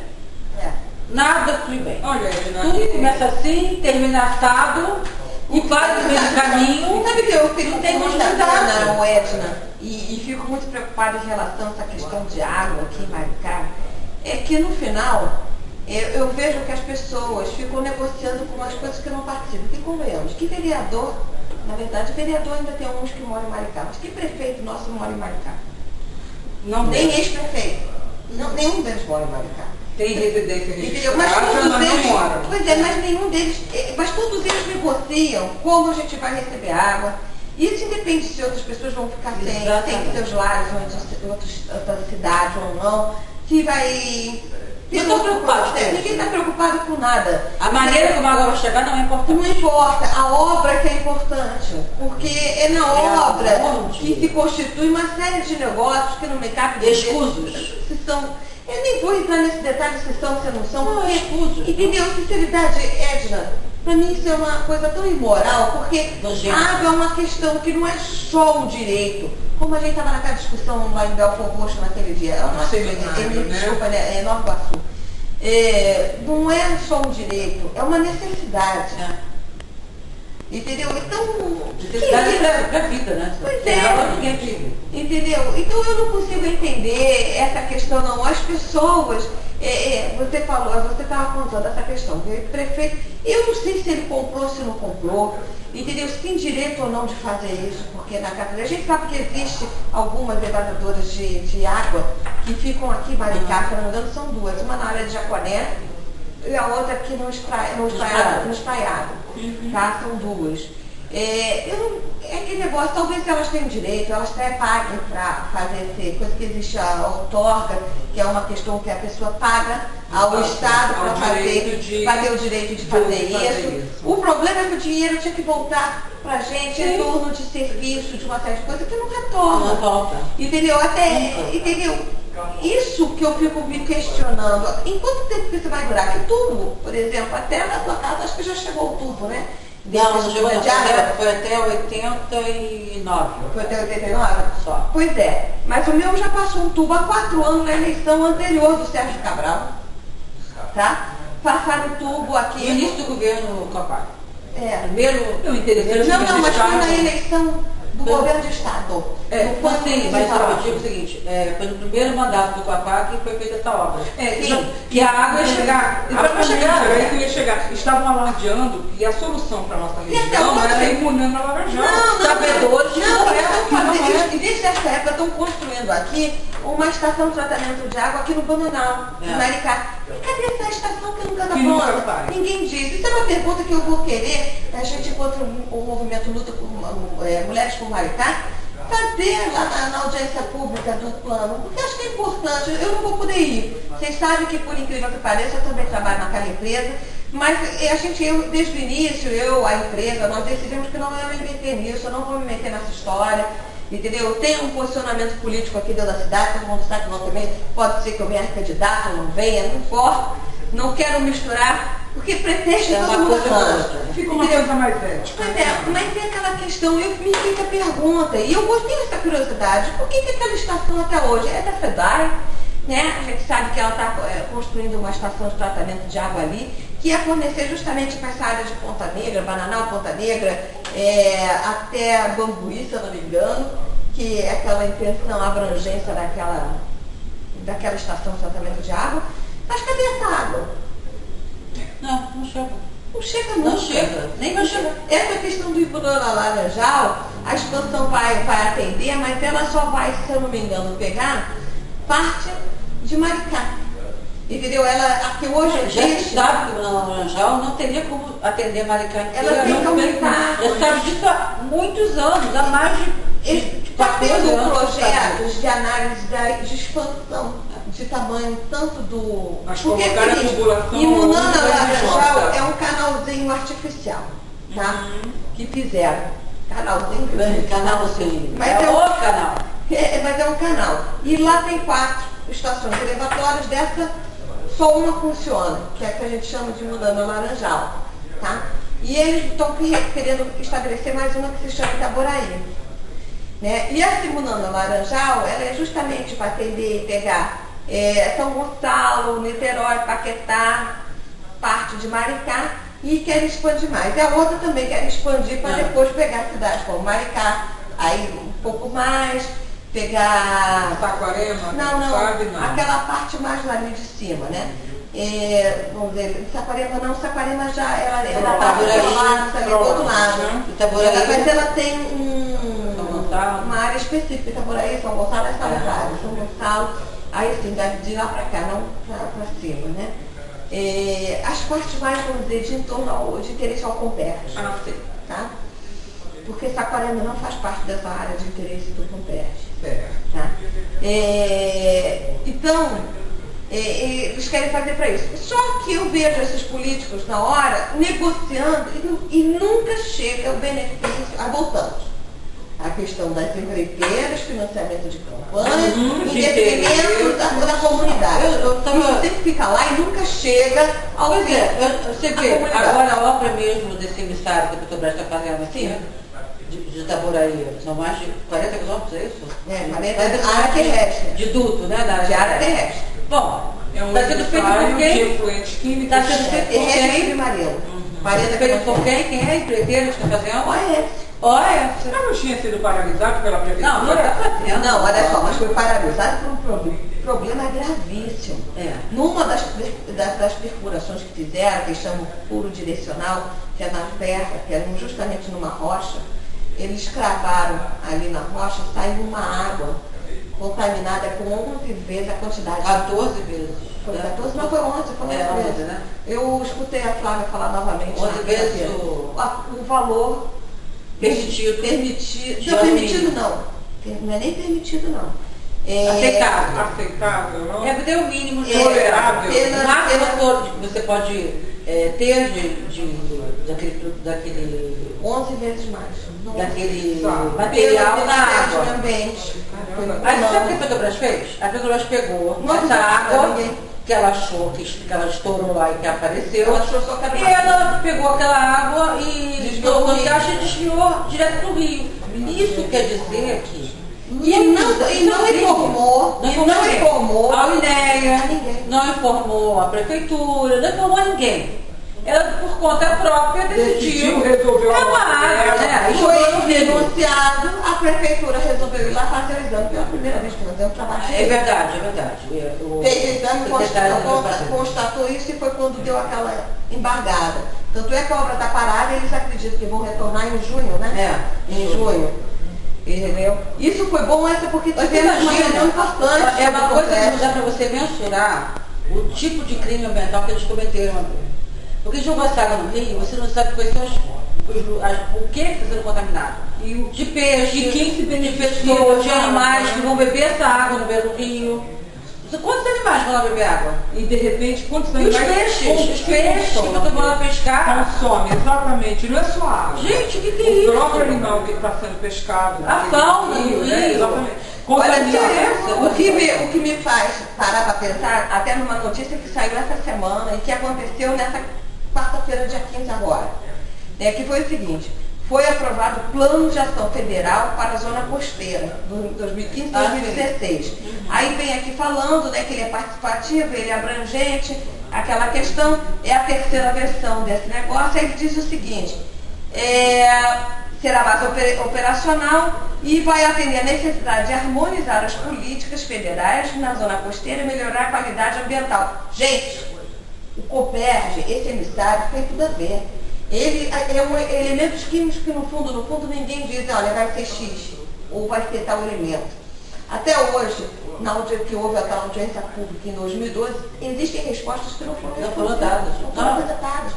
Nada flui bem. Olha, Edna, Tudo começa assim, termina assado, e para no meio do caminho. Sabe que eu fico não tem com muita continuidade. pena, Edna, e fico muito preocupada em relação a essa questão de água aqui em Maricá, é que no final eu vejo que as pessoas ficam negociando com umas coisas que eu não participam. Que convenhamos, que vereador, na verdade, vereador ainda tem uns que moram em Maricá, mas que prefeito nosso mora em Maricá? não Nem tem, ex-prefeito. Nenhum deles mora em Maricá. tem residência Entendeu? Mas registrada, todos mas não eles, mora. pois é, mas nenhum deles, mas todos eles negociam como a gente vai receber água. Isso independe se outras pessoas vão ficar sem Exatamente. seus lares ou em outras cidades ou não, se vai... Não estão preocupados com isso. Ninguém está preocupado com nada. A maneira como a água vai chegar não é importante. Não importa, a obra que é importante, porque é na obra onde? que se constitui uma série de negócios que no mercado Escusos. se são. Eu nem vou entrar nesse detalhe se são, se não são, Não, porque, escusos. entendeu? Sinceridade, Edna, para mim isso é uma coisa tão imoral, porque Nojento. a água é uma questão que não é só um direito. Como a gente estava naquela discussão lá em Belfort Roxo naquele dia, é uma Seminário, né? desculpa, né? É Nova Iguaçu. Não é só um direito, é uma necessidade. Entendeu? Então. Necessidade para a vida, né? Pois Sem é. água ninguém vive. Entendeu? Então eu não consigo entender essa questão não. As pessoas, você estava contando essa questão, o prefeito, eu não sei se ele comprou, se não comprou, entendeu? Se tem direito ou não de fazer isso, porque na capital, a gente sabe que existe algumas evadadoras de água que ficam aqui em Maricá, se não me engano, são duas, uma na área de Jaconé e a outra aqui no Espraiado, tá? São duas. É aquele negócio, talvez elas tenham direito, elas até paguem para fazer essa coisa que existe a outorga, que é uma questão que a pessoa paga ao Estado para ter o direito de fazer isso. O problema é que o dinheiro tinha que voltar para a gente em torno de serviço, de uma série de coisas que não retorna. Não volta. Entendeu? Entendeu? Isso que eu fico me questionando. Em quanto tempo que isso vai durar? Que tubo, por exemplo, até na tua casa, acho que já chegou o tubo, né? Não chegou, foi até 89. Foi até 89? Só. Pois é. Mas o meu já passou um tubo há 4 anos na eleição anterior do Sérgio Cabral. Tá? Passaram o tubo aqui. No início do governo Copac. Primeiro, eu interessante. Não, mas foi na eleição do governo de Estado. Sim, mas eu digo o seguinte, foi no primeiro mandato do Copac que foi feita essa obra. Sim, que a água ia chegar. Aí que ia chegar. Estavam alardeando que a solução para a nossa região era ir munando a Laranjal. E desde essa época estão construindo aqui uma estação de tratamento de água aqui no Bananal, em Maricá. E cadê essa estação que nunca dá conta? Ninguém diz. Isso é uma pergunta que eu vou querer, a gente contra o movimento Luta por Mulheres por Maricá, fazer lá na audiência pública do plano, porque acho que é importante. Eu não vou poder ir. Vocês sabem que, por incrível que pareça, eu também trabalho naquela empresa, mas desde o início, a empresa, nós decidimos que não ia me meter nisso, eu não vou me meter nessa história. Entendeu? Eu tenho um posicionamento político aqui dentro da cidade, todo mundo sabe que não também pode ser que eu venha candidato ou não venha, não importa. Não quero misturar, porque pretexto todo mundo faz. Fica uma coisa mais ética. Mas tem aquela questão, me fica a pergunta, e eu gostei dessa curiosidade, por que aquela estação até hoje é da FEDAI, né? A gente sabe que ela está construindo uma estação de tratamento de água ali, que ia fornecer justamente para essa área de Ponta Negra, Bananal, Ponta Negra, até Bambuí, se eu não me engano, que é aquela intenção, a abrangência daquela estação de tratamento de água. Mas cadê essa água? Não chega. Não chega nunca. Não chega, nem vai chegar. Essa questão do Iburana Laranjal, a expansão vai atender, mas ela só vai, se eu não me engano, pegar parte de Maricá. Entendeu? Aqui hoje já sabe que o Laranjal não teria como atender Maricá inteira. Ela tem que aumentar. Já sabe disso há muitos anos, há mais de está 14 tendo anos. projetos de análise de expansão de tamanho tanto do... Mas colocar a tubulação... Imunana Laranjal é um canalzinho artificial, tá? Que fizeram. Canalzinho grande. Canalzinho. Mas é outro canal. Mas é um canal. E lá tem 4 estações elevatórias, dessa só uma funciona, que é a que a gente chama de Imunana Laranjal, tá? E eles estão querendo estabelecer mais uma que se chama Itaboraí. Né? E essa Imunana Laranjal, ela é justamente para atender e pegar São Gonçalo, Niterói, Paquetá, parte de Maricá, e quer expandir mais. E a outra também quer expandir para depois pegar cidades como Maricá, aí um pouco mais, pegar... Saquarema? Não. Aquela parte mais lá de cima, né? Vamos dizer, Saquarema não, Saquarema já ela está do outro lado. Mas ela tem uma área específica, Itaboraí, São Gonçalo, essa área, São Gonçalo, aí sim, de lá para cá, não para cima, né? As partes mais, vamos dizer, de entorno de interesse ao Comperj, tá? Porque Saquarema não faz parte dessa área de interesse do Comperj. Tá? Então, eles querem fazer para isso. Só que eu vejo esses políticos na hora negociando e nunca chega o benefício. Voltamos. A questão das empreiteiras, financiamento de campanha, investimento da comunidade. Isso sempre fica lá e nunca chega ao você vê, agora a obra mesmo desse emissário que a Petrobras está fazendo aqui, de Itaboraí, são mais de 40 quilômetros, é isso? 40 área terrestre. De duto, né? De área terrestre. Bom, está sendo feito por quem? Está sendo feito por quem? Está feito por quem? Quem é a empreiteira que está fazendo? Mas não tinha sido paralisado pela prefeitura? Não, olha só, mas foi paralisado por um problema gravíssimo. Numa das perfurações que fizeram, que chamam furo direcional, que é na terra, que é justamente numa rocha, eles cravaram ali na rocha, saiu uma água contaminada com 11 vezes a quantidade. 14 vezes. Foi 14? Não, foi 11, foi 11 vezes. Né? Eu escutei a Flávia falar novamente. 11 vezes o valor Permitido. Não, permitido não. Não é nem permitido, não. Aceitável, não? É porque é o mínimo tolerável. O máximo que você pode ter daquele 11 vezes mais. daquele material na água. Ambiente. Aí sabe o que a Petrobras fez? A Petrobras pegou essa água que ela achou que ela estourou lá e que apareceu. E ela pegou aquela água e estourou no caixa e desviou direto para o rio. Isso quer dizer que não informou a INEA, não informou a prefeitura, não informou a ninguém. Ela, por conta própria, decidiu resolver uma área, né? Foi denunciado, a prefeitura resolveu ir lá fazer o exame pela primeira vez que nós trabalhamos. É verdade, é verdade. Fez o exame, constatou isso e foi quando deu aquela embargada. Tanto é que a obra está parada, eles acreditam que vão retornar em junho, né? Em junho. Entendeu? Isso foi bom, porque tivemos uma reunião importante. É uma coisa que não dá para você mensurar o tipo de crime ambiental que eles cometeram ali. Porque jogou essa água no rio, você não sabe quais são o que está sendo contaminado. De peixe, e quem se beneficiou, de animais que vão beber essa água no meio do rio. Quantos animais vão lá beber água? E de repente, quantos animais? Os peixes que vão lá pescar. Consome, exatamente. Não é só água. Gente, o que é isso? O próprio animal que está sendo pescado. A fauna do rio. Né? Exatamente. Olha, o que me faz parar para pensar, até numa notícia que saiu essa semana e que aconteceu nessa quarta-feira, dia 15 agora, que foi o seguinte: foi aprovado o Plano de Ação Federal para a Zona Costeira, 2015-2016. Aí vem aqui falando, que ele é participativo, ele é abrangente, aquela questão é a terceira versão desse negócio. Aí ele diz o seguinte: será mais operacional e vai atender a necessidade de harmonizar as políticas federais na zona costeira e melhorar a qualidade ambiental. Gente, o COPERJ, esse emissário, tem tudo a ver. Ele é elementos químicos que no fundo ninguém diz, olha, vai ser X ou vai ser tal elemento. Até hoje, que houve aquela audiência pública em 2012, existem respostas que não foram dadas.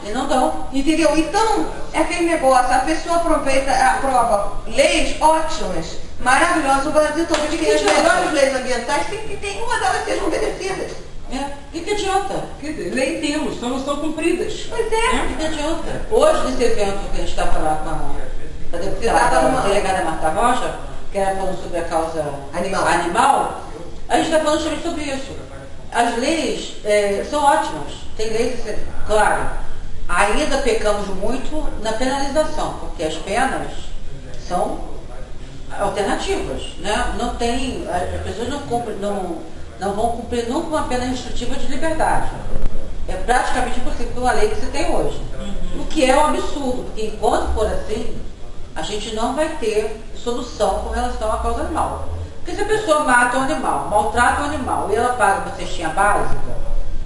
E não dão. Entendeu? Então, é aquele negócio, a pessoa aprova leis ótimas, maravilhosas. O Brasil todo de que as melhores leis ambientais tem uma delas sejam obedecidas. O que adianta? Quer dizer, lei temos, só não estão cumpridas. Pois é. O que adianta? Hoje, nesse evento que a gente está falando com a deputada, a delegada Marta Rocha, que era falando sobre a causa animal, a gente está falando sobre isso. As leis são ótimas. Tem leis, claro, ainda pecamos muito na penalização, porque as penas são alternativas, né? Não tem, as pessoas não vão cumprir nunca uma pena restritiva de liberdade. É praticamente impossível com a lei que se tem hoje. O que é um absurdo, porque enquanto for assim, a gente não vai ter solução com relação à causa animal. Porque se a pessoa mata um animal, maltrata um animal e ela paga uma cestinha básica,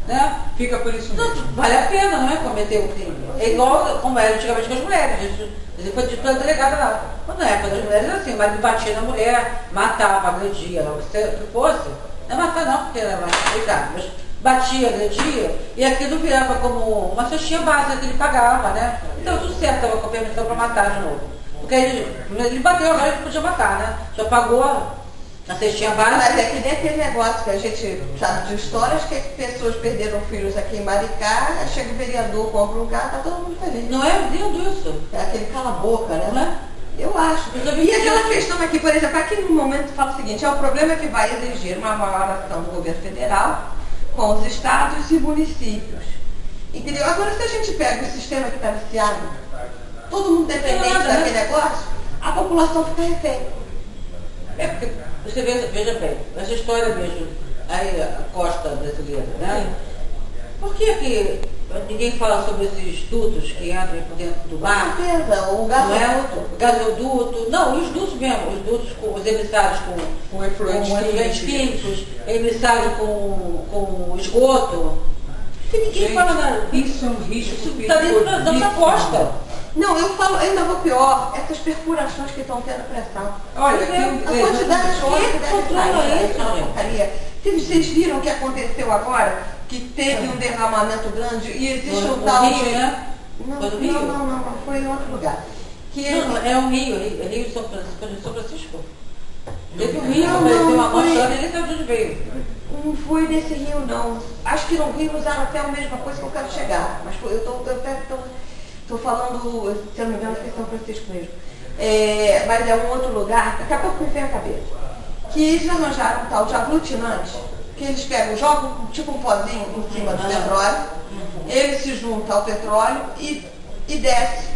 né? Fica por isso mesmo. Não, vale a pena, não é, cometer o crime. É igual como era antigamente com as mulheres. Isso foi dito pela delegada lá. Quando é, para as mulheres era assim, o marido batia na mulher, matava, agredia, o que fosse. Não é matar não, porque era mais complicado, mas batia, agredia, e aquilo virava como uma cestinha básica que ele pagava, né? Então tudo certo, estava com a permissão para matar de novo. Porque ele bateu, agora ele podia matar, né? Já pagou a cestinha básica. Mas é que nem aquele negócio que a gente sabe de histórias que pessoas perderam filhos aqui em Maricá, chega o vereador, compra um carro, tá todo mundo feliz. Não é lindo isso? É aquele cala-boca, né? Não é? Eu acho. E aquela questão aqui, por exemplo, aqui no momento fala o seguinte, o problema que vai exigir uma maior ação do governo federal com os estados e municípios. Entendeu? Agora, se a gente pega o sistema que está viciado, todo mundo dependente daquele negócio, a população fica refém. Porque você veja bem, essa história mesmo, aí a costa brasileira, né? Por que ninguém fala sobre esses dutos que entram por dentro do mar? Com certeza, o gasoduto. O gasoduto. Não, os dutos mesmo, os dutos, os emissários com efluentes químicos, emissários com esgoto. E ninguém fala nada. Isso é um risco. Isso está dentro da nossa costa. Não, eu falo, ainda vou pior, essas perfurações que estão tendo pressão. Olha, a quantidade de óleo que deve sair na porcaria. Vocês viram o que aconteceu agora? Que teve um derramamento grande e existe um tal de... Rio, né? Não, foi em outro lugar. que Não, é um Rio, é Rio de São Francisco. Teve um Rio, apareceu uma mostrada, ele sabe de onde veio. não foi nesse Rio, não. Acho que no Rio usaram até a mesma coisa que eu quero chegar. Mas eu estou falando, se eu não me engano, foi São Francisco mesmo. Mas é um outro lugar, daqui a pouco me vem a cabeça. Que eles arranjaram um tal de aglutinante, que eles pegam, jogam tipo um pozinho em cima do petróleo, ele se junta ao petróleo e desce.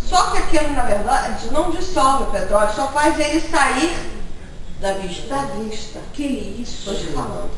Só que aquilo, na verdade, não dissolve o petróleo, só faz ele sair Da vista. da vista. Que isso? Estou te falando.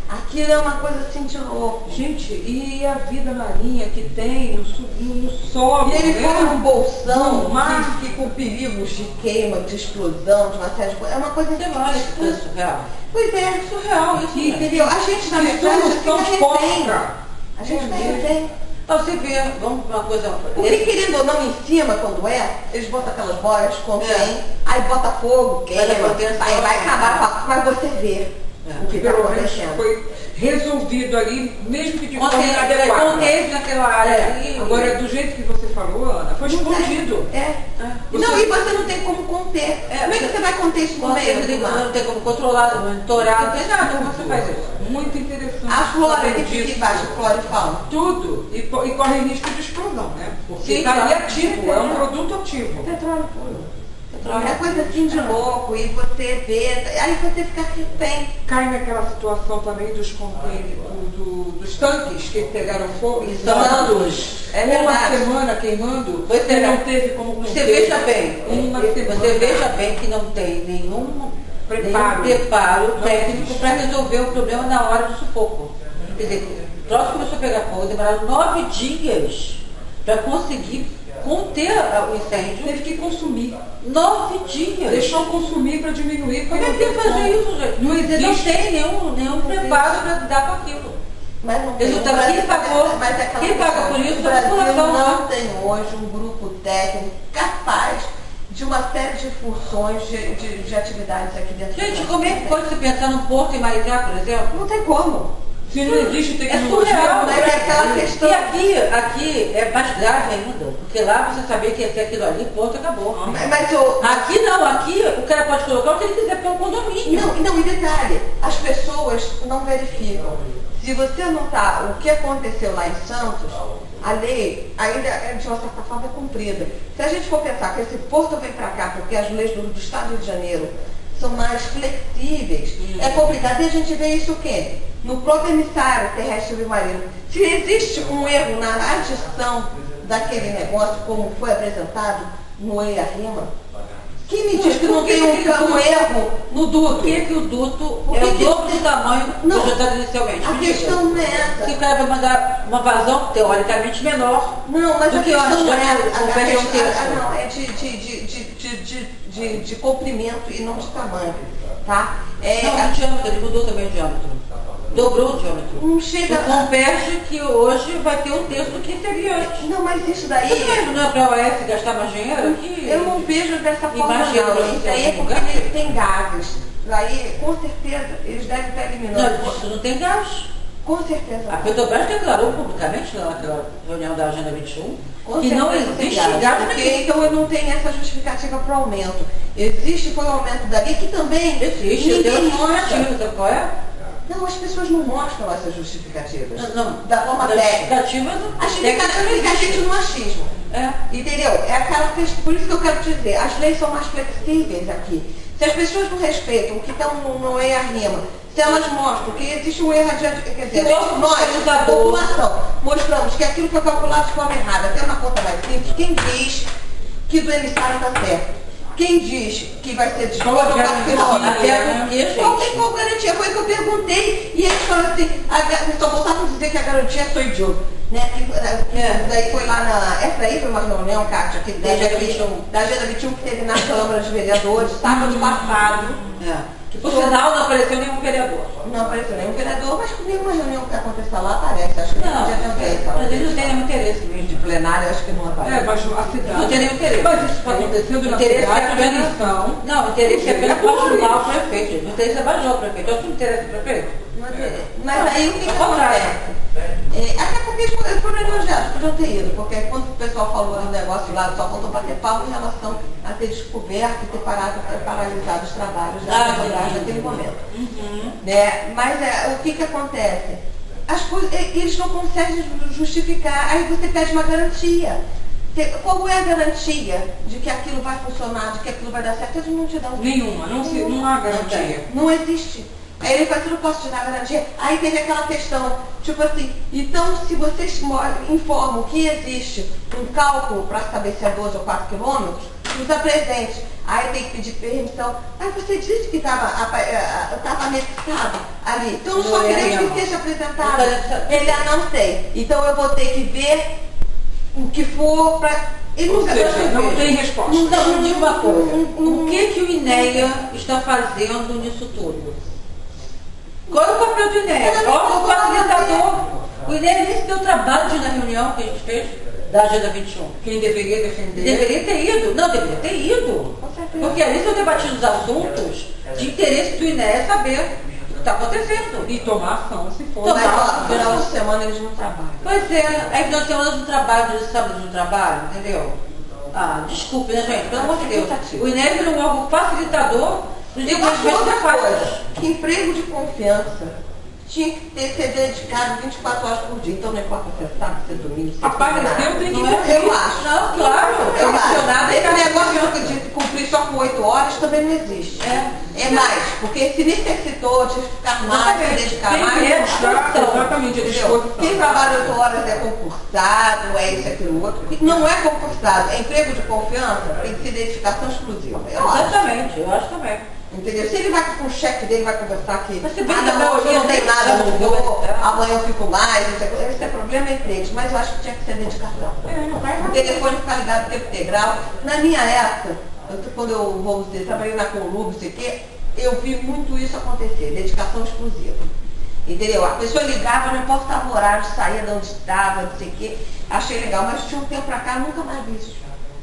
Aquilo é uma coisa assim de louco. Gente, e a vida marinha que tem no solo, E ele né? põe um bolsão No mar, que com perigos de queima, de explosão, de uma série de coisas. É uma coisa Você não olha que coisa surreal? Pois é, Surreal isso, né? entendeu? A gente, na verdade, solução fica refém. posta. A gente fica refém. Então você vê, vamos para uma coisa. Porque querendo ou não, em cima, quando eles botam aquelas boias, contém, aí bota fogo, queima, aí vai acabar, mas você vê o que está Pelo menos acontecendo. foi resolvido ali, mesmo que de forma Conteve inadequada. naquela área ali. Agora, do jeito que você falou, Ana, foi escondido. Não, e você não tem como conter. Como é que você vai conter isso no meio do mar? Não tem como controlar, monitorar, não tem nada, como você faz isso? Muito interessante. A flora saber que fica disso. embaixo, flora e fauna. Tudo. E corre risco de explosão, né? Porque Sim, está ali claro. ativo, é um produto ativo. Petróleo puro. É coisa assim de louco, e você vê, aí você fica refém. Cai naquela situação também dos containers, dos tanques que pegaram fogo. Tantos. É Uma verdade. semana queimando, Você e não teve como conter. Você veja bem, Uma semana. você veja bem que não tem nenhum preparo técnico para resolver o problema na hora do sufoco. Quer dizer, o troço começou a pegar fogo, demoraram 9 dias para conseguir conter o incêndio. Teve que consumir. 9 dias. Deixou consumir para diminuir. Como é que ia fazer isso, gente? Não Você não existe. tem nenhum preparo para lidar com aquilo. Mas não tem. Resultado, O Brasil- quem pagou? mas é aquela Quem paga questão, por isso o é a Brasil população, não né? tem hoje um grupo técnico capaz de uma série de funções, de atividades aqui dentro do Gente, Brasil. como é que pode se pensar num porto em Maricá, por exemplo? Não tem como. Se não existe É tecnologia, surreal, mas é aquela questão. E aqui é mais grave ainda, porque lá você sabia que ia ter aquilo ali, ponto, acabou. Mas eu, Aqui não, aqui o cara pode colocar o que ele quiser, porque é um condomínio. Não, e detalhe, as pessoas não verificam. Se você notar o que aconteceu lá em Santos, a lei ainda de uma certa forma é cumprida. Se a gente for pensar que esse porto vem para cá porque as leis do Estado do Rio de Janeiro são mais flexíveis, é complicado. E a gente vê isso o quê? No próprio emissário terrestre e submarino. Se existe um erro na adição daquele negócio, como foi apresentado no EIA-RIMA, quem me diz que não tem um erro no duto? Por que o duto Por é que o que- dobro do tamanho Não. projetado inicialmente? A Mentira. questão não é essa. Se o cara vai mandar uma vazão teoricamente menor, Não, mas do a que questão antes, não é né? O pé de um terço. não, é de comprimento e não de tamanho, tá? não, o diâmetro, ele mudou também o diâmetro. Dobrou o diâmetro. Não chega O converge que hoje vai ter um terço do que seria antes. Não, mas isso daí, Não é para a OAS gastar mais dinheiro aqui? eu não vejo dessa forma Imagina, não. Isso aí é porque tem gases. Daí, com certeza, eles devem estar eliminando. Não, isso não tem gás. Com certeza. A Petrobras declarou publicamente naquela reunião da Agenda 21 Com que não certeza tem existe gás porque, nenhum. então eu não tenho essa justificativa para o aumento. Existe, foi o aumento dali, que também Existe, eu tenho ninguém uma mostra. justificativa, sabe qual é? Não, as pessoas não mostram essas justificativas. Não, Da forma da técnica. justificativa A gente técnica não fica a gente existe. no achismo. É. Entendeu? É aquela questão, por isso que eu quero te dizer, as leis são mais flexíveis aqui. Se as pessoas não respeitam o que estão no EIA-RIMA, se elas mostram que existe um erro, quer dizer, nós, a população, mostramos que aquilo foi calculado de forma errada, até uma conta mais simples, quem diz que do emissário está certo? Quem diz que vai ser descolocado final? Até porque, gente, Qual garantia? Foi o que eu perguntei e eles falaram assim, só voltaram a dizer que a garantia é sou idiota. Né? Daí foi lá essa aí foi uma reunião, Kátia, que Da Agenda 21. da Agenda 21 que teve na Câmara dos Vereadores, sábado passado. que por sinal não apareceu nenhum vereador. Não apareceu nenhum vereador, mas comigo uma reunião que acontecer lá aparece. Acho que Não, podia ter feito. mas eles não têm nenhum interesse mesmo. De plenário, eu acho que não aparece. mas a cidade. Não tem nenhum interesse. Mas isso está acontecendo na Interesse cidade, é na apenas. eleição. Não, o interesse é apenas É por bajular o isso. prefeito. O interesse é bajular o prefeito. Eu acho que o interesse do prefeito. Mas aí o que Ao contrário. acontece? Até porque eles foram elogiados. deviam ter ido, porque quando o pessoal falou do negócio lá, só faltou bater palma em relação a ter descoberto e ter paralisado os trabalhos naquele momento. Né? Mas o que acontece? As coisas, eles não conseguem justificar, aí você pede uma garantia. Qual é a garantia de que aquilo vai funcionar, de que aquilo vai dar certo? Eles não te dão. Nenhuma, não há garantia. Não existe. Aí ele fala, eu não posso te dar garantia. Aí teve aquela questão, tipo assim, então se vocês informam que existe um cálculo para saber se é 12 ou 4 quilômetros, nos apresente. Aí tem que pedir permissão. Aí você disse que estava anexado ali. Então só queremos que seja apresentado. Ele não sei. Então eu vou ter que ver o que for para... Ou seja, não tem resposta. Então, me diga uma coisa. O que o INEA está fazendo nisso tudo? Qual é o papel do INEA? Olha o facilitador. O INEA nem se deu trabalho de ir na reunião que a gente fez da Agenda 21. Quem deveria defender? Deveria ter ido. Não, deveria ter ido. Porque ali são debatidos assuntos de interesse do INEA saber o que está acontecendo. E tomar ação, se for. Mas no final de semana eles não trabalham. Pois é final de semana no trabalho, eles sábado no trabalho, entendeu? Desculpe, né, gente? Pelo amor de Deus. O INEA virou um órgão facilitador dos desenvolvimentos da coisa. Que emprego de confiança tinha que ser dedicado 24 horas por dia. Então não importa se é sábado, se é domingo, se é Apareceu, tem que cumprir. Eu acho. Não, claro. Eu acho. Esse negócio de cumprir só com 8 horas também não existe. É mais, porque se necessitou de ficar mais, se dedicar mais. Exatamente, Quem trabalha 8 horas é concursado, é isso, aquilo, outro. Não é concursado, é emprego de confiança, tem que ser dedicação exclusiva. Eu acho. Exatamente, eu acho também. Entendeu? Se ele vai com o chefe dele, vai conversar que Mas se bem hoje não tem nada, não mudou, amanhã eu fico mais, esse é problema entre eles, mas eu acho que tinha que ser dedicação. O telefone ficar ligado o tempo integral. Na minha época, quando eu, vamos dizer, trabalhei na Colub, não sei o quê, eu vi muito isso acontecer, dedicação exclusiva. Entendeu? A pessoa ligava, não importava o horário, saía de onde estava, não sei o quê, achei legal, mas tinha um tempo pra cá, nunca mais vi isso.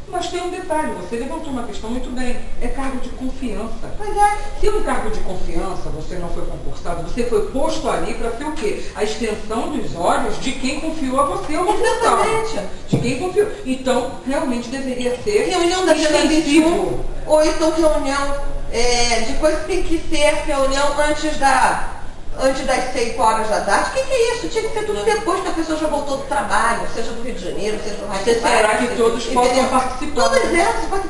Mas tem um detalhe, você levantou uma questão muito bem, é cargo de confiança. Pois é. Se um cargo de confiança, você não foi concursado, você foi posto ali para ser o quê? A extensão dos olhos de quem confiou a você o resultado. Exatamente. De quem confiou. Então, realmente deveria ser Reunião da Agenda 21, ou então reunião depois tem que ser reunião antes das 6 horas da tarde. O que é isso? Tinha que ser tudo depois que a pessoa já voltou do trabalho, seja do Rio de Janeiro, seja do Raio. Será que todos possam participar? Todas essas, para que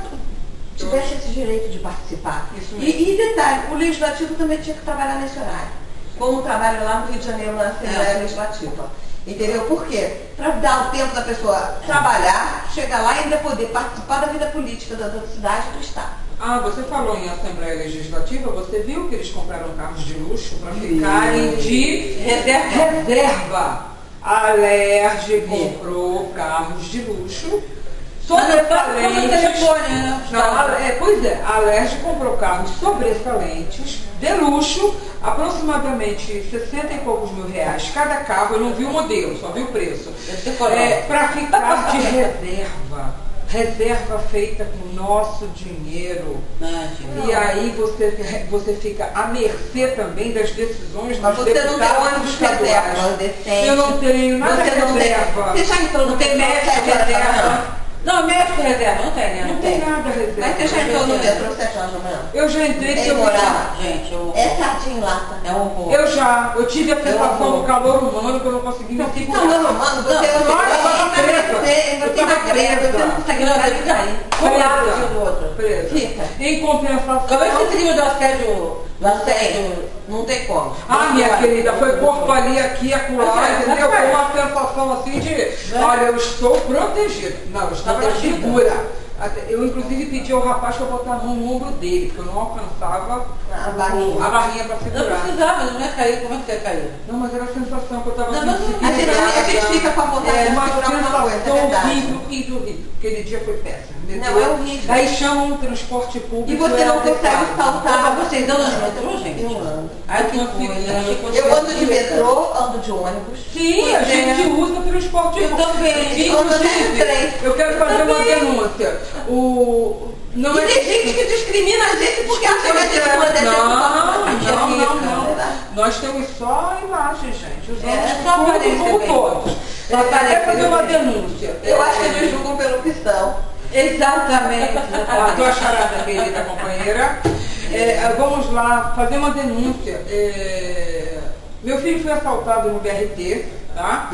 tivesse esse direito de participar. E detalhe, o Legislativo também tinha que trabalhar nesse horário. Como trabalha lá no Rio de Janeiro, na Assembleia Legislativa. Entendeu? Por quê? Para dar o tempo da pessoa trabalhar, chegar lá e ainda poder participar da vida política da cidade e do Estado. Você falou em Assembleia Legislativa, você viu que eles compraram carros de luxo para ficarem de reserva. A Alerj comprou carros de luxo. Sobressalentes. Pois é, a Alerj comprou carros sobressalentes, de luxo, aproximadamente 60 e poucos mil reais cada carro. Eu não vi o modelo, só vi o preço. Para ficar de reserva. Reserva feita com o nosso dinheiro. E aí você fica à mercê também das decisões dos deputados estaduais. Eu não tenho nada de reserva. Você já entrou no tem médico reserva? Não, médico reserva, não tem, né? Não tem nada reserva. Mas você já entrou no metrô 7 horas da manhã? Eu já entrei. Gente, é sardinha em lata. É um horror. Eu tive a sensação do calor humano que eu não consegui me segurar. Calor humano, você não consegue andar de cair. Presa. Em compensação. Como é que você se livra do assédio? Não tem como. Minha querida, foi corpo ali, aqui, acolá, entendeu? Com uma sensação assim de, olha, eu estou protegida. Não, eu estava segura. Eu, inclusive, pedi ao rapaz para botar a mão no ombro dele, porque eu não alcançava a barrinha para segurar. Não precisava, não ia cair. Como é que você ia cair? Não, mas era a sensação que eu estava A gente fica com a vontade de uma segurar alguma coisa, é sensação verdade. horrível. Aquele dia foi péssimo. Não, é horrível. Aí chamam um transporte público. E você não consegue saltar. Vocês andam de metrô, gente? Eu ando. Ai, que coisa. Eu ando de metrô, ando de ônibus. Sim, a gente usa transporte público. Eu também. Inclusive, eu quero fazer uma denúncia. Não e tem gente que discrimina a gente porque acha que a gente não é Não. Nós temos só imagens, gente. Os só homens como todos. Até fazer uma denúncia. Eu acho que eles julgam pelo que são. Exatamente. A tua charada, querida companheira. Vamos lá, fazer uma denúncia. Meu filho foi assaltado no BRT, tá?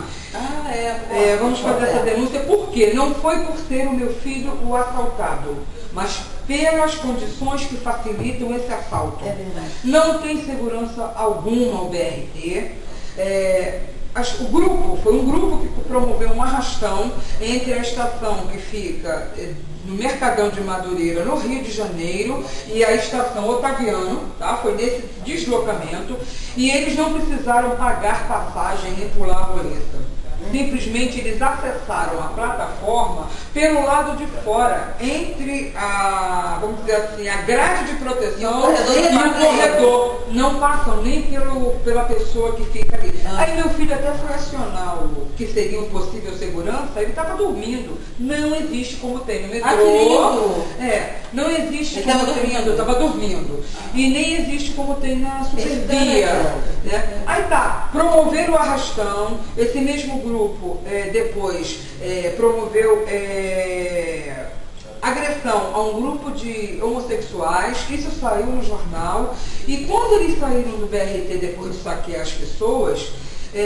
Vamos fazer essa denúncia porque não foi por ser o meu filho o assaltado, mas pelas condições que facilitam esse assalto. É verdade. Não tem segurança alguma o BRT. O grupo, foi um grupo que promoveu um arrastão entre a estação que fica no Mercadão de Madureira, no Rio de Janeiro, e a estação Otaviano, tá? Foi nesse deslocamento, e eles não precisaram pagar passagem nem pular a roleta. Simplesmente eles acessaram a plataforma pelo lado de fora, entre vamos dizer assim, a grade de proteção e o corredor. Não passam nem pela pessoa que fica ali. Aí meu filho até foi acionar o que seria um possível segurança, ele estava dormindo. Não existe como tem no metrô. Não existe como tem, eu estava dormindo. E nem existe como tem na Supervia. Né? Aí tá, promoveram o arrastão, esse mesmo grupo depois promoveu agressão a um grupo de homossexuais, isso saiu no jornal, e quando eles saíram do BRT depois de saquear as pessoas,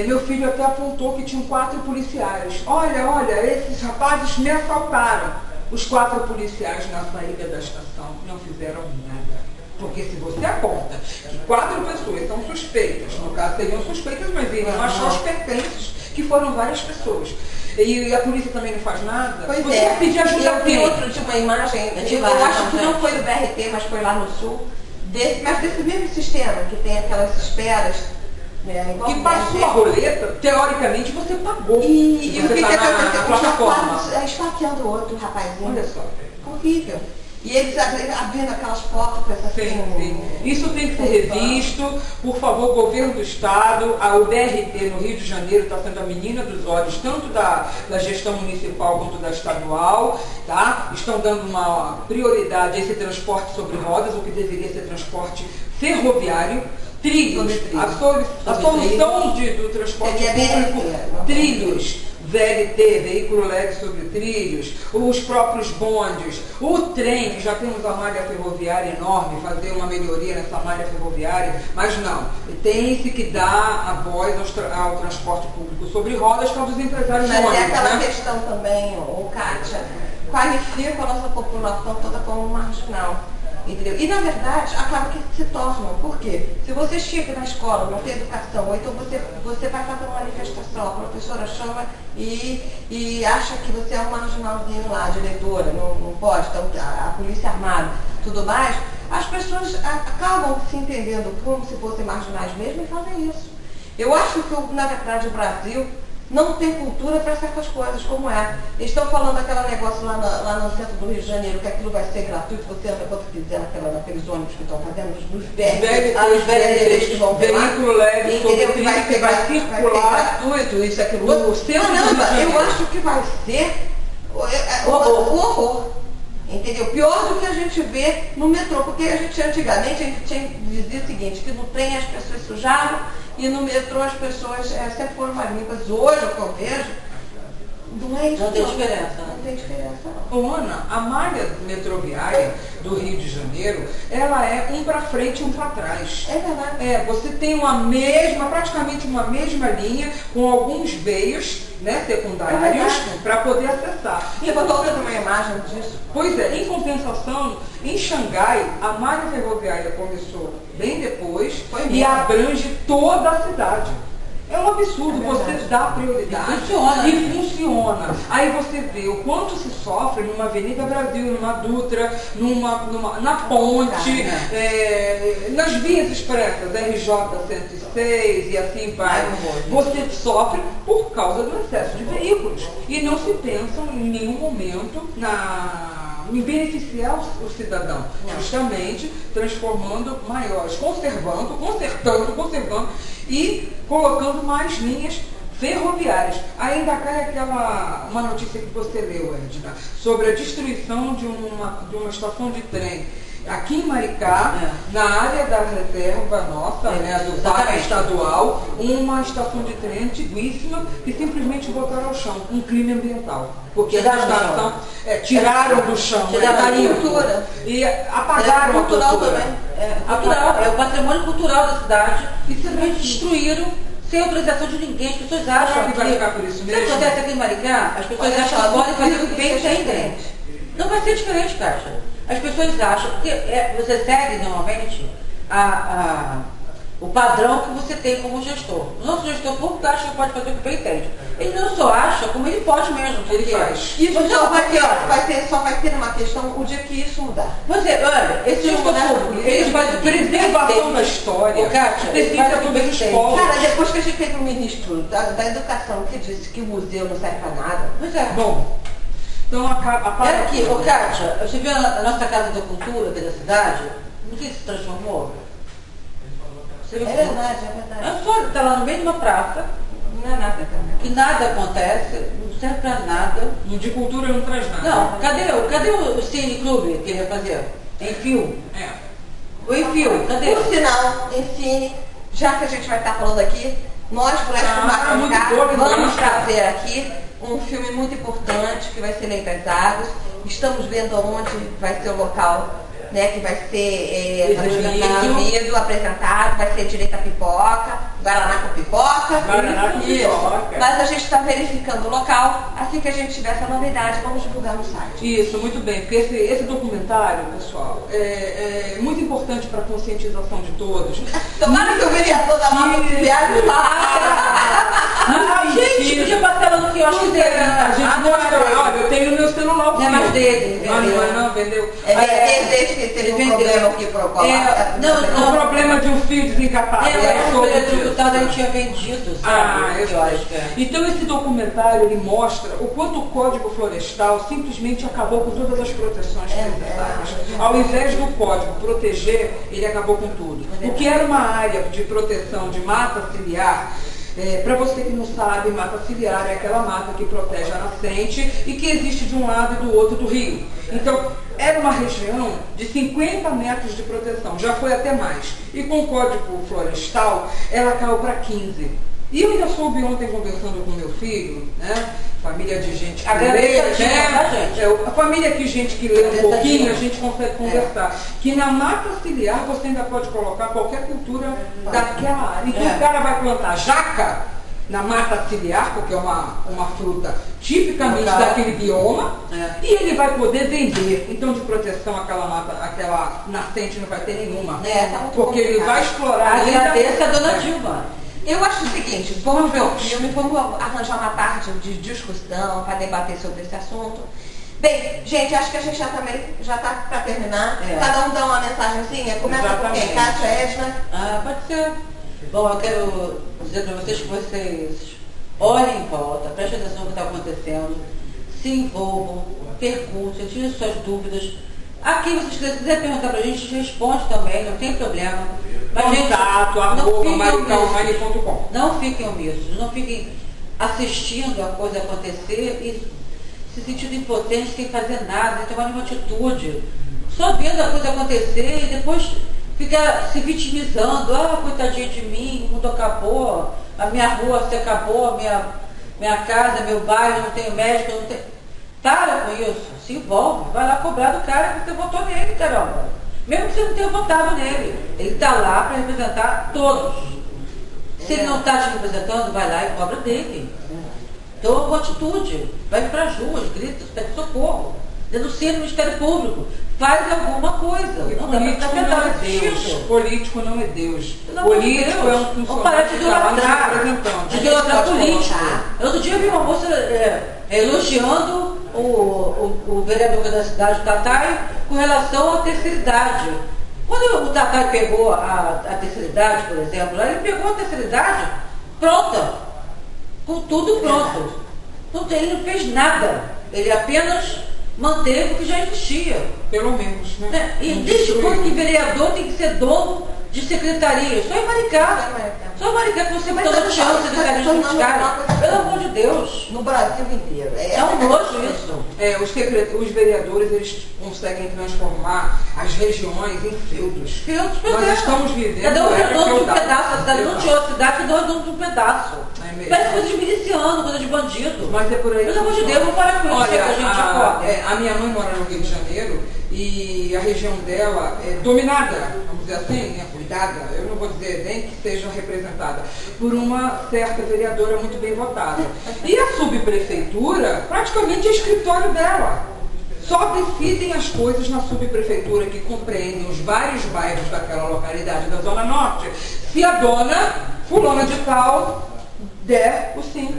meu filho até apontou que tinham 4 policiais. Olha, esses rapazes me assaltaram. Os 4 policiais na saída da estação não fizeram nada. Porque se você aponta que 4 pessoas são suspeitas, no caso seriam suspeitas, mas iriam achar os pertences, que foram várias pessoas. E a polícia também não faz nada? Pois você vai pedir ajuda eu vi outro de uma imagem, eu acho que não foi do BRT, mas foi lá no sul, mas desse mesmo sistema, que tem aquelas esperas, que passou a roleta, teoricamente você pagou. E o que na plataforma. Esfaqueando o outro rapazinho. Olha só. Horrível. E eles abrindo aquelas portas assim. Sim. Isso tem que ser revisto. Por favor, governo do Estado, o BRT no Rio de Janeiro está sendo a menina dos olhos, tanto da gestão municipal quanto da estadual, tá? Estão dando uma prioridade a esse transporte sobre rodas, o que deveria ser transporte ferroviário. Trilhos, a solução do transporte público, trilhos, VLT, veículo leve sobre trilhos, os próprios bondes, o trem, já temos a malha ferroviária enorme, fazer uma melhoria nessa malha ferroviária, mas não, tem-se que dar a voz ao transporte público sobre rodas para os empresários de ônibus. Mas é aquela questão também, Kátia, qualifica a nossa população toda como marginal. Entendeu? E na verdade acaba que se tornam. Por quê? Se você chega na escola, não tem educação, ou então você vai fazer uma manifestação, a professora chama e acha que você é um marginalzinho lá, diretora, não pode, então a polícia armada, tudo mais, as pessoas acabam se entendendo como se fossem marginais mesmo e fazem isso. Eu acho que, na verdade, o Brasil não tem cultura para certas coisas, como é. Eles estão falando aquele negócio lá no centro do Rio de Janeiro, que aquilo vai ser gratuito, você anda quanto quiser naqueles ônibus que estão fazendo, nos VLTs que vão ter lá. Veículo leve, entendeu? que vai circular, tudo isso, aquilo outro. Caramba, eu acho que vai ser o horror. Entendeu? Pior do que a gente vê no metrô, porque antigamente dizia o seguinte, que no trem as pessoas sujaram e no metrô as pessoas sempre foram mais limpas. Hoje, o que eu vejo, não é isso. Não tem diferença. Não tem diferença, não. Ana, a malha metroviária do Rio de Janeiro, ela é um para frente e um para trás. É verdade. Você tem praticamente uma mesma linha, com alguns veios, né, secundários, para poder acessar. Você botou uma imagem disso? Pois é, em compensação, em Xangai, a malha ferroviária começou bem depois e abrange toda a cidade. É um absurdo, você dá prioridade e funciona. Aí você vê o quanto se sofre numa Avenida Brasil, numa Dutra, na ponte, nas vias expressas, RJ 106 e assim vai. Você sofre por causa do excesso de veículos. E não se pensam em nenhum momento em beneficiar o cidadão, justamente transformando maiores, consertando e colocando mais linhas ferroviárias. Ainda cai uma notícia que você leu, Edna, sobre a destruição de uma estação de trem aqui em Maricá, na área da reserva nossa, do parque estadual, uma estação de trem antiguíssima que simplesmente botaram ao chão, um crime ambiental. Porque essa estação tiraram do chão, tiraram a cultura e apagaram a cultura. Também. Cultural, é o patrimônio cultural da cidade e simplesmente destruíram sem autorização de ninguém. As pessoas acham que vai ficar por isso mesmo. Se acontece aqui em Maricá, as pessoas acham que podem fazer o que bem entendem. Não vai ser diferente, Caixa. As pessoas acham que você segue normalmente o padrão que você tem como gestor. O nosso gestor público acha que pode fazer o que bem entende. Ele não só acha, como ele pode mesmo. Ele faz. Isso só vai ter uma questão o dia que isso mudar. Olha, esse gestor público, ele faz preservação da história. O Kátia, ele faz tudo bem escola. Cara, depois que a gente teve o ministro da Educação que disse que o museu não serve para nada. Pois é. Bom. Então olha aqui, Kátia, você viu a nossa Casa da Cultura aqui da cidade? Não sei se se transformou. É verdade. É só está lá no meio de uma praça, não é nada também. Que nada acontece, não serve para nada. De cultura não traz nada. Não, cadê o Cine Clube que ele ia fazer? Em fio? O Enfio, cadê? Por sinal, Cine, já que a gente vai estar falando aqui, nós, Flashback, vamos trazer aqui um filme muito importante que vai ser Lei das Águas. Estamos vendo onde vai ser o local, né, que vai ser exibido, apresentado, vai ser Direito à Pipoca, Guaraná com Pipoca. Guaraná com Pipoca. Mas a gente está verificando o local. Assim que a gente tiver essa novidade, vamos divulgar no site. Isso, muito bem, porque esse documentário, pessoal, é muito importante para a conscientização de todos. Tomara que o vereador da Mata viagem gente, podia passar lá no quiosque dele. A gente mostra, olha, eu tenho no meu celular. Não é mais dele. Não, vendeu. Desde que teve um problema aqui pro o problema de um fio desencapado. O tal daí tinha vendido, Então esse documentário, ele mostra o quanto o Código Florestal simplesmente acabou com todas as proteções necessárias. Ao invés do Código proteger, ele acabou com tudo. O que era uma área de proteção de mata ciliar, para você que não sabe, mata ciliar é aquela mata que protege a nascente e que existe de um lado e do outro do rio. Então, era uma região de 50 metros de proteção, já foi até mais. E com o Código Florestal, ela caiu para 15. E eu ainda soube ontem, conversando com meu filho, né? Família de gente que lê, a família que gente que lê um pouquinho, a gente consegue conversar. Que na mata ciliar você ainda pode colocar qualquer cultura daquela área. Então o cara vai plantar jaca na mata ciliar, porque é uma fruta tipicamente daquele bioma, e ele vai poder vender. Então de proteção aquela nascente não vai ter nenhuma. Porque ele vai explorar. Agradeça a dona Dilma. Eu acho o seguinte, vamos ver o filme, vamos arranjar uma tarde de discussão para debater sobre esse assunto. Bem, gente, acho que a gente já está para terminar. Cada um dá uma mensagenzinha. Começa por quem? Kátia, Edna? Pode ser. Bom, eu quero dizer para vocês que vocês olhem em volta, prestem atenção no que está acontecendo, se envolvam, perguntem, tirem suas dúvidas. Aqui, se vocês quiserem perguntar para a gente responde também, não tem problema. Mas, contato@maricalmani.com. Não fiquem omissos, não fiquem assistindo a coisa acontecer e se sentindo impotente sem fazer nada, sem tomar nenhuma atitude. Só vendo a coisa acontecer e depois ficar se vitimizando. Coitadinha de mim, o mundo acabou, a minha rua se acabou, minha casa, meu bairro, não tenho médico, não tenho... Para com isso, se envolve, vai lá cobrar do cara que você votou nele, caramba. Mesmo que você não tenha votado nele. Ele está lá para representar todos. Se ele não está te representando, vai lá e cobra dele. Então, com atitude, vai para as ruas, grita, pede socorro, denuncia no Ministério Público, faz alguma coisa. E político não é Deus. Político não é Deus. Político é um funcionário. Parar de idolatrar político. Outro dia eu vi uma moça elogiando o vereador da cidade, o Tatai, com relação à terceira idade. Quando o Tatai pegou a terceira idade, por exemplo, ele pegou a terceira idade pronta, com tudo pronto. Então, ele não fez nada, ele apenas manteve o que já existia. Pelo menos, né? E desde quando que vereador tem que ser dono de secretaria, só em Maricá. Só em Maricá que você botou no chão, secretaria de judiciário. Pelo amor de Deus. No Brasil inteiro. É um nojo isso. Os vereadores, eles conseguem transformar as regiões em feudos. Nós estamos vivendo. Cada um é dono de um pedaço, a cidade não tinha outra cidade, cada um é dono de um pedaço. Parece coisa de miliciano, coisa de bandido. Mas é por aí. Pelo amor de Deus, vamos parar com isso. Olha, a gente acorda. A minha mãe mora no Rio de Janeiro e a região dela é dominada, vamos dizer assim, cuidada, eu não vou dizer nem que seja representada, por uma certa vereadora muito bem votada. E a subprefeitura praticamente é escritório dela. Só decidem as coisas na subprefeitura, que compreendem os vários bairros daquela localidade da Zona Norte, se a dona fulana de tal der o sim.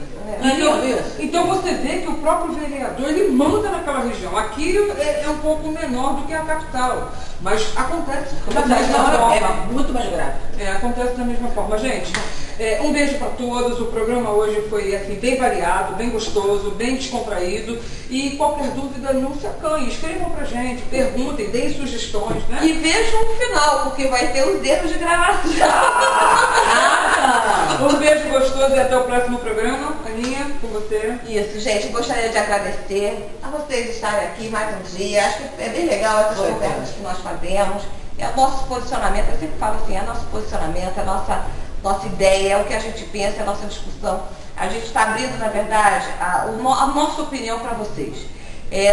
Então você vê que o próprio vereador, ele manda naquela região. Aqui é um pouco menor do que a capital, mas acontece da mesma forma. É muito mais grave. Acontece da mesma forma. Gente, um beijo para todos. O programa hoje foi assim, bem variado, bem gostoso, bem descontraído. E qualquer dúvida, não se acanhe. Escrevam pra gente, perguntem, deem sugestões, né? E vejam o final, porque vai ter os erros de gravação. Um beijo gostoso e até o próximo programa. Aninha, com você. Isso, gente, gostaria de agradecer a vocês estarem aqui mais um dia. Acho que é bem legal essas conversas que nós fazemos. É o nosso posicionamento, eu sempre falo assim, é nosso posicionamento, é nossa ideia, é o que a gente pensa, é a nossa discussão. A gente está abrindo, na verdade, a nossa opinião para vocês.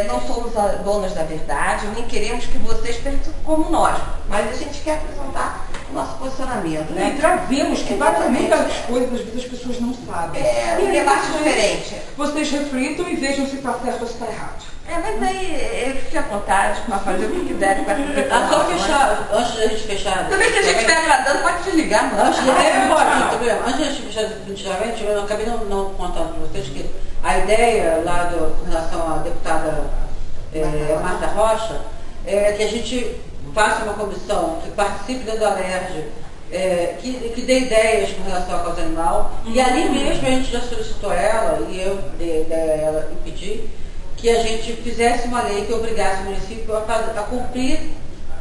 Não somos donas da verdade, nem queremos que vocês pensem como nós, mas a gente quer apresentar o nosso posicionamento, né? E trazemos que muitas coisas, às vezes as pessoas não sabem. Um debate diferente. Vocês reflitam e vejam se está certo ou se está errado. Mas aí fique à vontade para fazer o que quiserem. Só fechar, antes da gente fechar. Também se a gente estiver agradando, pode desligar. Antes da gente fechar definitivamente, eu acabei não contando para vocês que a ideia lá com relação à deputada Marta Rocha é que a gente faça uma comissão que participe dentro da LERJ, que dê ideias com relação à causa animal. E ali mesmo a gente já solicitou ela, e eu dei ideia a ela e pedi que a gente fizesse uma lei que obrigasse o município a cumprir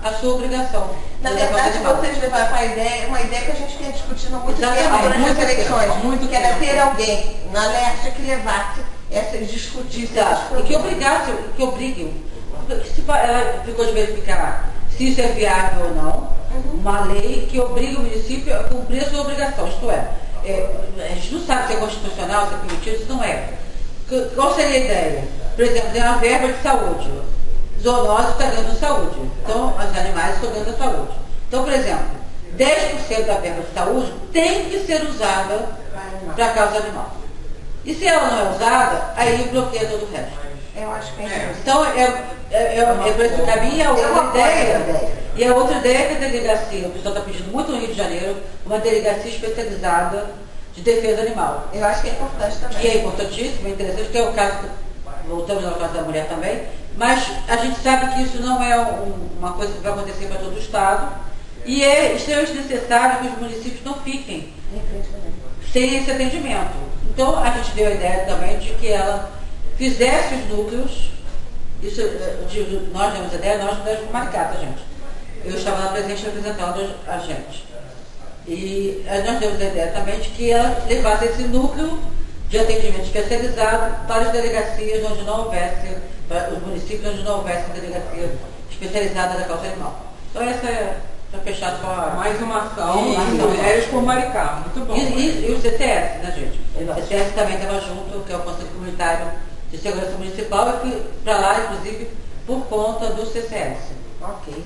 a sua obrigação. Na verdade, vocês levaram para uma ideia que a gente tinha discutido há muito tempo durante as eleições, que era ter alguém na LERJ que levasse essas discussões. E que obrigasse, que obriguem. Ela ficou de verificar se isso é viável ou não, uma lei que obriga o município a cumprir a sua obrigação. Isto é, a gente não sabe se é constitucional, se é permitido, se não é. Qual seria a ideia? Por exemplo, tem uma verba de saúde. Zoonose está dentro da saúde. Então, os animais estão dentro da saúde. Então, por exemplo, 10% da verba de saúde tem que ser usada para a causa animal. E se ela não é usada, aí bloqueia todo o resto. Eu acho que é. Então, por esse caminho, a outra ideia. E a outra ideia é que a delegacia, o pessoal está pedindo muito no Rio de Janeiro, uma delegacia especializada de defesa animal. Eu acho que é importante também. Que é importantíssimo, é interessante, que é o caso, voltamos ao caso da mulher também, mas a gente sabe que isso não é uma coisa que vai acontecer para todo o Estado, e é extremamente necessário que os municípios não fiquem sem esse atendimento. Então, a gente deu a ideia também de que ela fizesse os núcleos, isso, nós demos a ideia, nós não demos com Maricá, tá, gente? Eu estava lá presente representando a gente. E nós demos a ideia também de que ela levasse esse núcleo de atendimento especializado para as delegacias onde não houvesse, para os municípios onde não houvesse delegacia especializada da causa animal. Então essa é para fechar só mais uma ação, Mulheres por Maricá, muito bom. E o CTS, né, gente? O CTS também estava junto, que é o Conselho Comunitário de Segurança Municipal, e fui para lá, inclusive, por conta do CCS. Ok.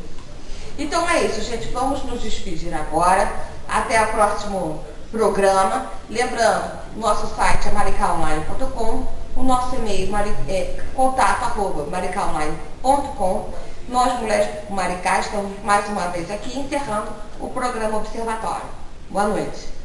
Então é isso, gente. Vamos nos despedir agora. Até o próximo programa. Lembrando, nosso site é maricaonline.com, o nosso e-mail é contato@maricaonline.com. Nós, Mulheres por Maricá, estamos mais uma vez aqui encerrando o programa Observatório. Boa noite.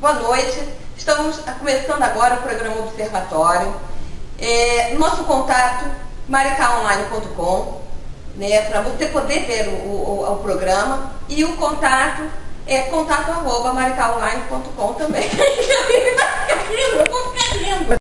boa noite. Estamos começando agora o programa Observatório. Nosso contato, maricaonline.com, né, para você poder ver o programa. E o contato é contato@maricaonline.com também.